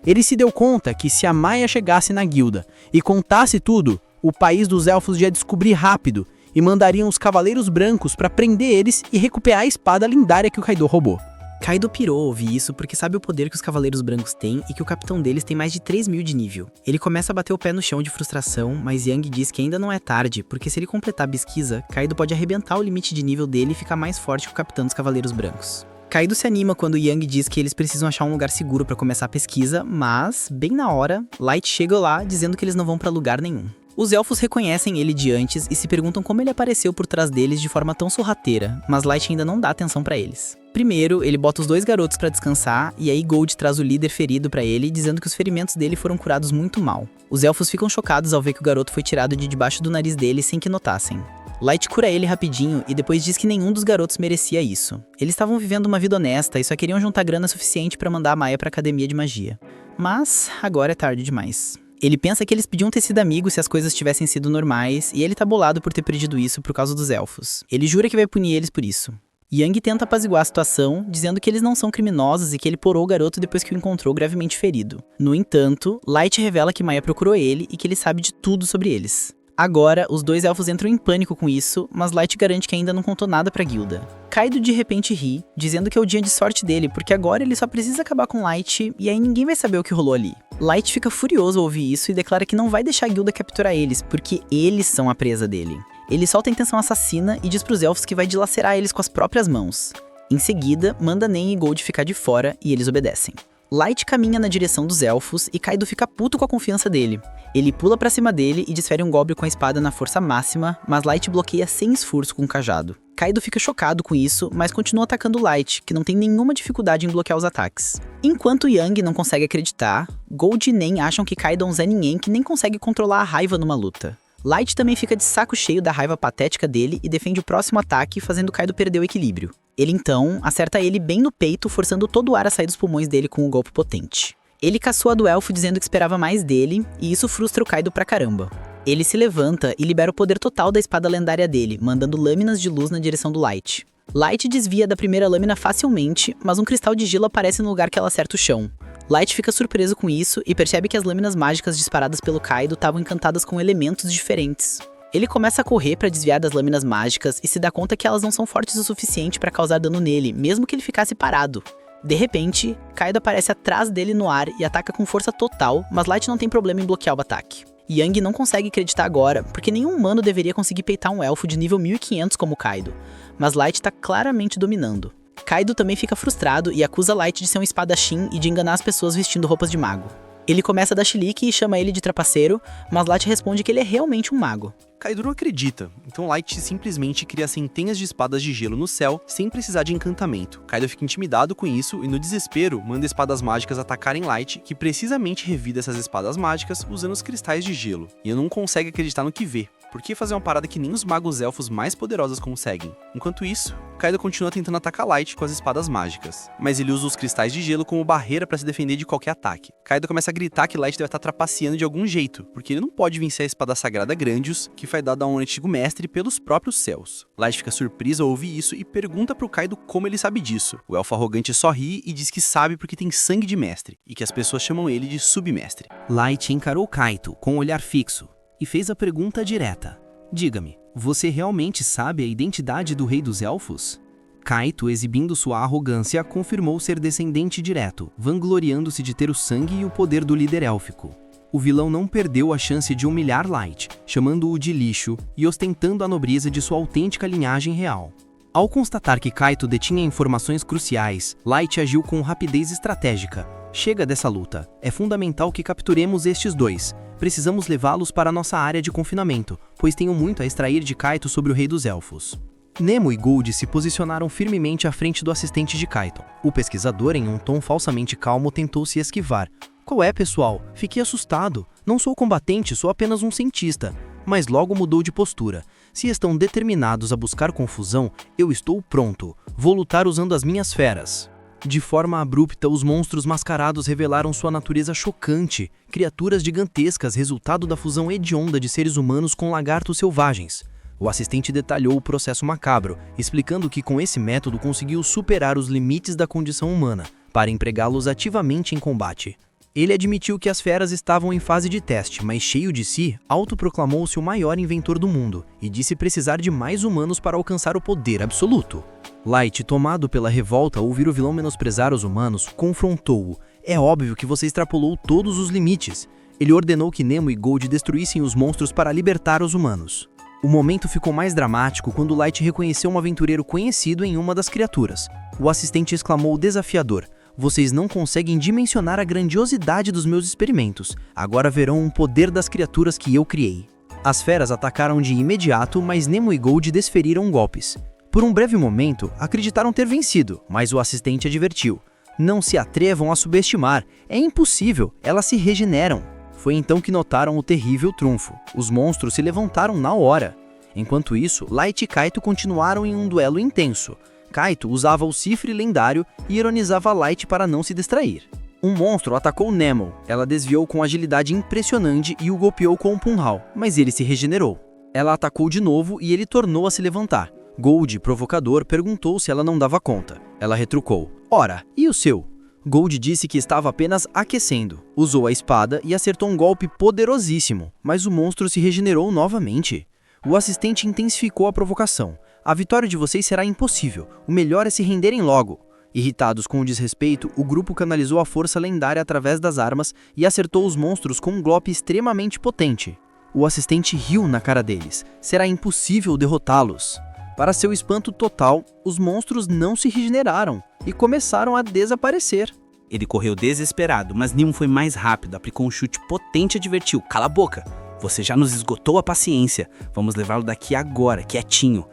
Ele se deu conta que se a Maya chegasse na guilda e contasse tudo, o país dos elfos ia descobrir rápido e mandariam os Cavaleiros Brancos para prender eles e recuperar a espada lendária que o Kaido roubou. Kaido pirou ao ouvir isso porque sabe o poder que os Cavaleiros Brancos têm e que o capitão deles tem mais de 3.000 de nível. Ele começa a bater o pé no chão de frustração, mas Yang diz que ainda não é tarde, porque se ele completar a pesquisa, Kaido pode arrebentar o limite de nível dele e ficar mais forte que o capitão dos Cavaleiros Brancos. Kaido se anima quando Yang diz que eles precisam achar um lugar seguro para começar a pesquisa, mas, bem na hora, Light chega lá dizendo que eles não vão para lugar nenhum. Os elfos reconhecem ele de antes e se perguntam como ele apareceu por trás deles de forma tão sorrateira, mas Light ainda não dá atenção pra eles. Primeiro, ele bota os dois garotos pra descansar e aí Gold traz o líder ferido pra ele, dizendo que os ferimentos dele foram curados muito mal. Os elfos ficam chocados ao ver que o garoto foi tirado de debaixo do nariz dele sem que notassem. Light cura ele rapidinho e depois diz que nenhum dos garotos merecia isso. Eles estavam vivendo uma vida honesta e só queriam juntar grana suficiente pra mandar a Maya pra academia de magia. Mas agora é tarde demais. Ele pensa que eles podiam ter sido amigos se as coisas tivessem sido normais, e ele tá bolado por ter perdido isso por causa dos elfos. Ele jura que vai punir eles por isso. Yang tenta apaziguar a situação, dizendo que eles não são criminosos e que ele porou o garoto depois que o encontrou gravemente ferido. No entanto, Light revela que Maya procurou ele e que ele sabe de tudo sobre eles. Agora, os dois elfos entram em pânico com isso, mas Light garante que ainda não contou nada pra guilda. Kaido de repente ri, dizendo que é o dia de sorte dele, porque agora ele só precisa acabar com Light e aí ninguém vai saber o que rolou ali. Light fica furioso ao ouvir isso e declara que não vai deixar a guilda capturar eles, porque eles são a presa dele. Ele solta a intenção assassina e diz pros elfos que vai dilacerar eles com as próprias mãos. Em seguida, manda Nen e Gold ficar de fora e eles obedecem. Light caminha na direção dos elfos e Kaido fica puto com a confiança dele. Ele pula pra cima dele e desfere um golpe com a espada na força máxima, mas Light bloqueia sem esforço com o cajado. Kaido fica chocado com isso, mas continua atacando Light, que não tem nenhuma dificuldade em bloquear os ataques. Enquanto Yang não consegue acreditar, Gold e Nen acham que Kaido é um Zé Ninguém que nem consegue controlar a raiva numa luta. Light também fica de saco cheio da raiva patética dele e defende o próximo ataque, fazendo Kaido perder o equilíbrio. Ele então acerta ele bem no peito, forçando todo o ar a sair dos pulmões dele com um golpe potente. Ele caçoa do elfo dizendo que esperava mais dele, e isso frustra o Kaido pra caramba. Ele se levanta e libera o poder total da espada lendária dele, mandando lâminas de luz na direção do Light. Light desvia da primeira lâmina facilmente, mas um cristal de gelo aparece no lugar que ela acerta o chão. Light fica surpreso com isso e percebe que as lâminas mágicas disparadas pelo Kaido estavam encantadas com elementos diferentes. Ele começa a correr para desviar das lâminas mágicas e se dá conta que elas não são fortes o suficiente para causar dano nele, mesmo que ele ficasse parado. De repente, Kaido aparece atrás dele no ar e ataca com força total, mas Light não tem problema em bloquear o ataque. Yang não consegue acreditar agora, porque nenhum humano deveria conseguir peitar um elfo de nível 1500 como Kaido, mas Light tá claramente dominando. Kaido também fica frustrado e acusa Light de ser um espadachim e de enganar as pessoas vestindo roupas de mago. Ele começa a dar chilique e chama ele de trapaceiro, mas Light responde que ele é realmente um mago. Kaido não acredita, então Light simplesmente cria centenas de espadas de gelo no céu sem precisar de encantamento. Kaido fica intimidado com isso e no desespero manda espadas mágicas atacarem Light, que precisamente revida essas espadas mágicas usando os cristais de gelo. E não consegue acreditar no que vê. Por que fazer uma parada que nem os magos elfos mais poderosos conseguem? Enquanto isso, Kaido continua tentando atacar Light com as espadas mágicas, mas ele usa os cristais de gelo como barreira para se defender de qualquer ataque. Kaido começa a gritar que Light deve estar trapaceando de algum jeito, porque ele não pode vencer a espada sagrada Grandius, que foi dada a um antigo mestre pelos próprios céus. Light fica surpreso ao ouvir isso e pergunta pro Kaido como ele sabe disso. O elfo arrogante só ri e diz que sabe porque tem sangue de mestre, e que as pessoas chamam ele de submestre. Light encarou Kaito com um olhar fixo e fez a pergunta direta. Diga-me, você realmente sabe a identidade do Rei dos Elfos? Kaito, exibindo sua arrogância, confirmou ser descendente direto, vangloriando-se de ter o sangue e o poder do líder élfico. O vilão não perdeu a chance de humilhar Light, chamando-o de lixo e ostentando a nobreza de sua autêntica linhagem real. Ao constatar que Kaito detinha informações cruciais, Light agiu com rapidez estratégica. Chega dessa luta. É fundamental que capturemos estes dois. Precisamos levá-los para nossa área de confinamento, pois tenho muito a extrair de Kaito sobre o Rei dos Elfos. Nemo e Gold se posicionaram firmemente à frente do assistente de Kaito. O pesquisador, em um tom falsamente calmo, tentou se esquivar. Qual é, pessoal? Fiquei assustado. Não sou combatente, sou apenas um cientista. Mas logo mudou de postura. Se estão determinados a buscar confusão, eu estou pronto. Vou lutar usando as minhas feras. De forma abrupta, os monstros mascarados revelaram sua natureza chocante, criaturas gigantescas resultado da fusão hedionda de seres humanos com lagartos selvagens. O assistente detalhou o processo macabro, explicando que com esse método conseguiu superar os limites da condição humana, para empregá-los ativamente em combate. Ele admitiu que as feras estavam em fase de teste, mas cheio de si, autoproclamou-se o maior inventor do mundo e disse precisar de mais humanos para alcançar o poder absoluto. Light, tomado pela revolta ao ouvir o vilão menosprezar os humanos, confrontou-o. É óbvio que você extrapolou todos os limites. Ele ordenou que Nemo e Gold destruíssem os monstros para libertar os humanos. O momento ficou mais dramático quando Light reconheceu um aventureiro conhecido em uma das criaturas. O assistente exclamou desafiador. Vocês não conseguem dimensionar a grandiosidade dos meus experimentos. Agora verão o poder das criaturas que eu criei. As feras atacaram de imediato, mas Nemo e Gold desferiram golpes. Por um breve momento, acreditaram ter vencido, mas o assistente advertiu. Não se atrevam a subestimar. É impossível, elas se regeneram. Foi então que notaram o terrível trunfo. Os monstros se levantaram na hora. Enquanto isso, Light e Kaito continuaram em um duelo intenso. Kaito usava o cifre lendário e ironizava Light para não se distrair. Um monstro atacou Nemo. Ela desviou com agilidade impressionante e o golpeou com um punhal, mas ele se regenerou. Ela atacou de novo e ele tornou a se levantar. Gold, provocador, perguntou se ela não dava conta. Ela retrucou. Ora, e o seu? Gold disse que estava apenas aquecendo. Usou a espada e acertou um golpe poderosíssimo, mas o monstro se regenerou novamente. O assistente intensificou a provocação. A vitória de vocês será impossível. O melhor é se renderem logo. Irritados com o desrespeito, o grupo canalizou a força lendária através das armas e acertou os monstros com um golpe extremamente potente. O assistente riu na cara deles. Será impossível derrotá-los. Para seu espanto total, os monstros não se regeneraram e começaram a desaparecer. Ele correu desesperado, mas Nemo foi mais rápido, aplicou um chute potente e advertiu. Cala a boca! Você já nos esgotou a paciência. Vamos levá-lo daqui agora, quietinho.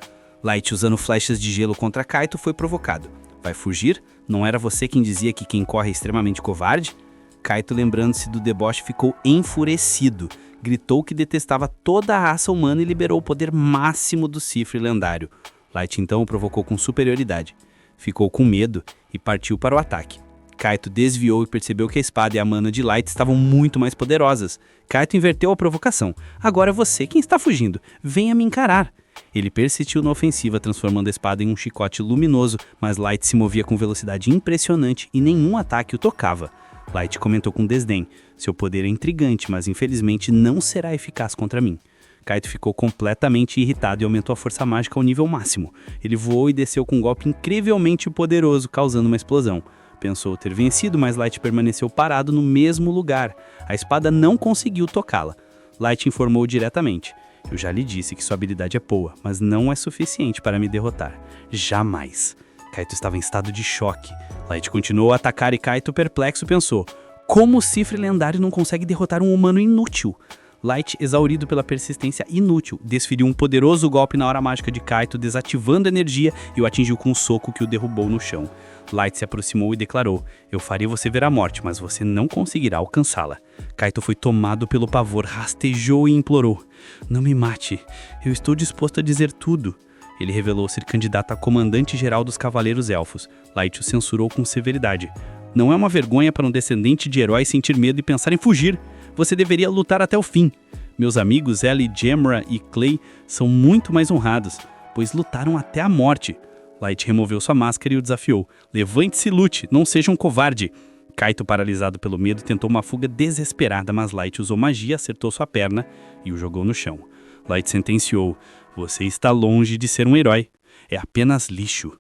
Light, usando flechas de gelo contra Kaito, foi provocado. Vai fugir? Não era você quem dizia que quem corre é extremamente covarde? Kaito, lembrando-se do deboche, ficou enfurecido. Gritou que detestava toda a raça humana e liberou o poder máximo do cifre lendário. Light então o provocou com superioridade. Ficou com medo e partiu para o ataque. Kaito desviou e percebeu que a espada e a mana de Light estavam muito mais poderosas. Kaito inverteu a provocação. Agora é você quem está fugindo. Venha me encarar. Ele persistiu na ofensiva, transformando a espada em um chicote luminoso, mas Light se movia com velocidade impressionante e nenhum ataque o tocava. Light comentou com desdém. Seu poder é intrigante, mas infelizmente não será eficaz contra mim. Kaito ficou completamente irritado e aumentou a força mágica ao nível máximo. Ele voou e desceu com um golpe incrivelmente poderoso, causando uma explosão. Pensou ter vencido, mas Light permaneceu parado no mesmo lugar. A espada não conseguiu tocá-la. Light informou diretamente. Eu já lhe disse que sua habilidade é boa, mas não é suficiente para me derrotar. Jamais. Kaito estava em estado de choque. Light continuou a atacar e Kaito, perplexo, pensou. Como o cifre lendário não consegue derrotar um humano inútil? Light, exaurido pela persistência inútil, desferiu um poderoso golpe na hora mágica de Kaito, desativando a energia e o atingiu com um soco que o derrubou no chão. Light se aproximou e declarou: "Eu faria você ver a morte, mas você não conseguirá alcançá-la." Kaito foi tomado pelo pavor, rastejou e implorou: "Não me mate, eu estou disposto a dizer tudo." Ele revelou ser candidato a comandante-geral dos Cavaleiros Elfos. Light o censurou com severidade: "Não é uma vergonha para um descendente de heróis sentir medo e pensar em fugir. Você deveria lutar até o fim. Meus amigos Ellie, Gemra e Clay são muito mais honrados, pois lutaram até a morte." Light removeu sua máscara e o desafiou: "Levante-se e lute, não seja um covarde." Kaito, paralisado pelo medo, tentou uma fuga desesperada, mas Light usou magia, acertou sua perna e o jogou no chão. Light sentenciou: "Você está longe de ser um herói. É apenas lixo."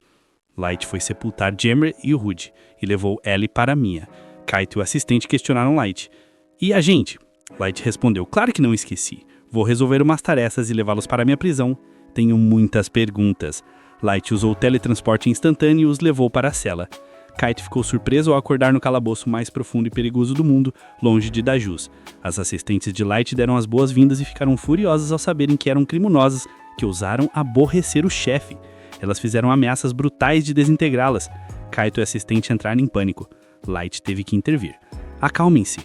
Light foi sepultar Gemra e Rude e levou Ellie para Mia. Kaito e o assistente questionaram Light: "E a gente?" Light respondeu: "Claro que não esqueci. Vou resolver umas tarefas e levá-los para minha prisão. Tenho muitas perguntas." Light usou o teletransporte instantâneo e os levou para a cela. Kaito ficou surpreso ao acordar no calabouço mais profundo e perigoso do mundo, longe de Dajus. As assistentes de Light deram as boas-vindas e ficaram furiosas ao saberem que eram criminosos, que ousaram aborrecer o chefe. Elas fizeram ameaças brutais de desintegrá-las. Kaito e a assistente entraram em pânico. Light teve que intervir: "Acalmem-se.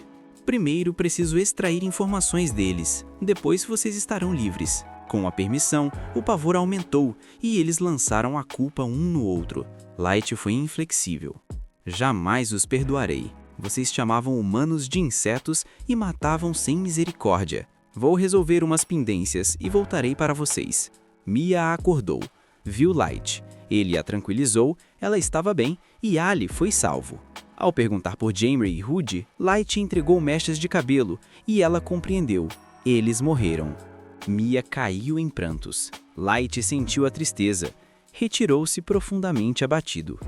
Primeiro preciso extrair informações deles, depois vocês estarão livres." Com a permissão, o pavor aumentou e eles lançaram a culpa um no outro. Light foi inflexível: "Jamais os perdoarei. Vocês chamavam humanos de insetos e matavam sem misericórdia. Vou resolver umas pendências e voltarei para vocês." Mia acordou. Viu Light. Ele a tranquilizou, ela estava bem e Ali foi salvo. Ao perguntar por Gemra e Rude, Light entregou mechas de cabelo e ela compreendeu. Eles morreram. Mia caiu em prantos. Light sentiu a tristeza. Retirou-se profundamente abatido.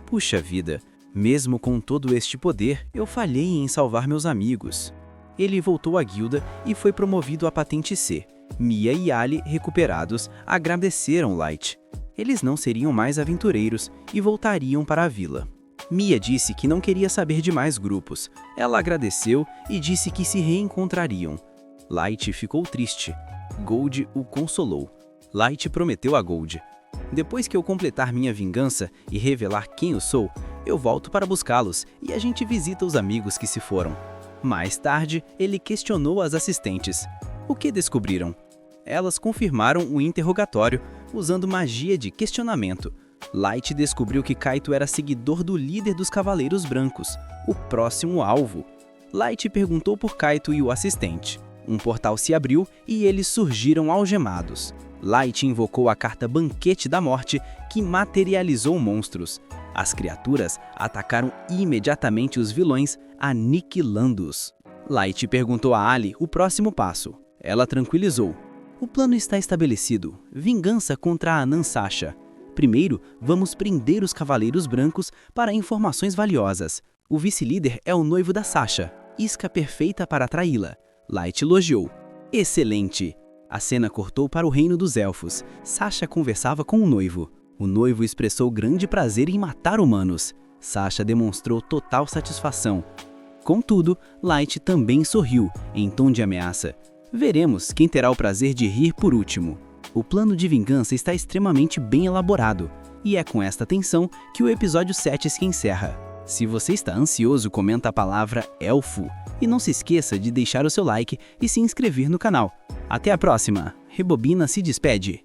"Puxa vida, mesmo com todo este poder, eu falhei em salvar meus amigos." Ele voltou à guilda e foi promovido à patente C. Mia e Ali, recuperados, agradeceram Light. Eles não seriam mais aventureiros e voltariam para a vila. Mia disse que não queria saber de mais grupos. Ela agradeceu e disse que se reencontrariam. Light ficou triste. Gold o consolou. Light prometeu a Gold: "Depois que eu completar minha vingança e revelar quem eu sou, eu volto para buscá-los e a gente visita os amigos que se foram." Mais tarde, ele questionou as assistentes: "O que descobriram?" Elas confirmaram o interrogatório, usando magia de questionamento. Light descobriu que Kaito era seguidor do líder dos Cavaleiros Brancos, o próximo alvo. Light perguntou por Kaito e o assistente. Um portal se abriu e eles surgiram algemados. Light invocou a carta Banquete da Morte, que materializou monstros. As criaturas atacaram imediatamente os vilões, aniquilando-os. Light perguntou a Ali o próximo passo. Ela tranquilizou: "O plano está estabelecido. Vingança contra a Nansasha. Primeiro, vamos prender os Cavaleiros Brancos para informações valiosas. O vice-líder é o noivo da Sasha, isca perfeita para atraí-la." Light elogiou: "Excelente." A cena cortou para o reino dos elfos. Sasha conversava com o noivo. O noivo expressou grande prazer em matar humanos. Sasha demonstrou total satisfação. Contudo, Light também sorriu, em tom de ameaça. Veremos quem terá o prazer de rir por último. O plano de vingança está extremamente bem elaborado, e é com esta tensão que o episódio 7 se encerra. Se você está ansioso, comenta a palavra elfo. E não se esqueça de deixar o seu like e se inscrever no canal. Até a próxima! Rebobina se despede.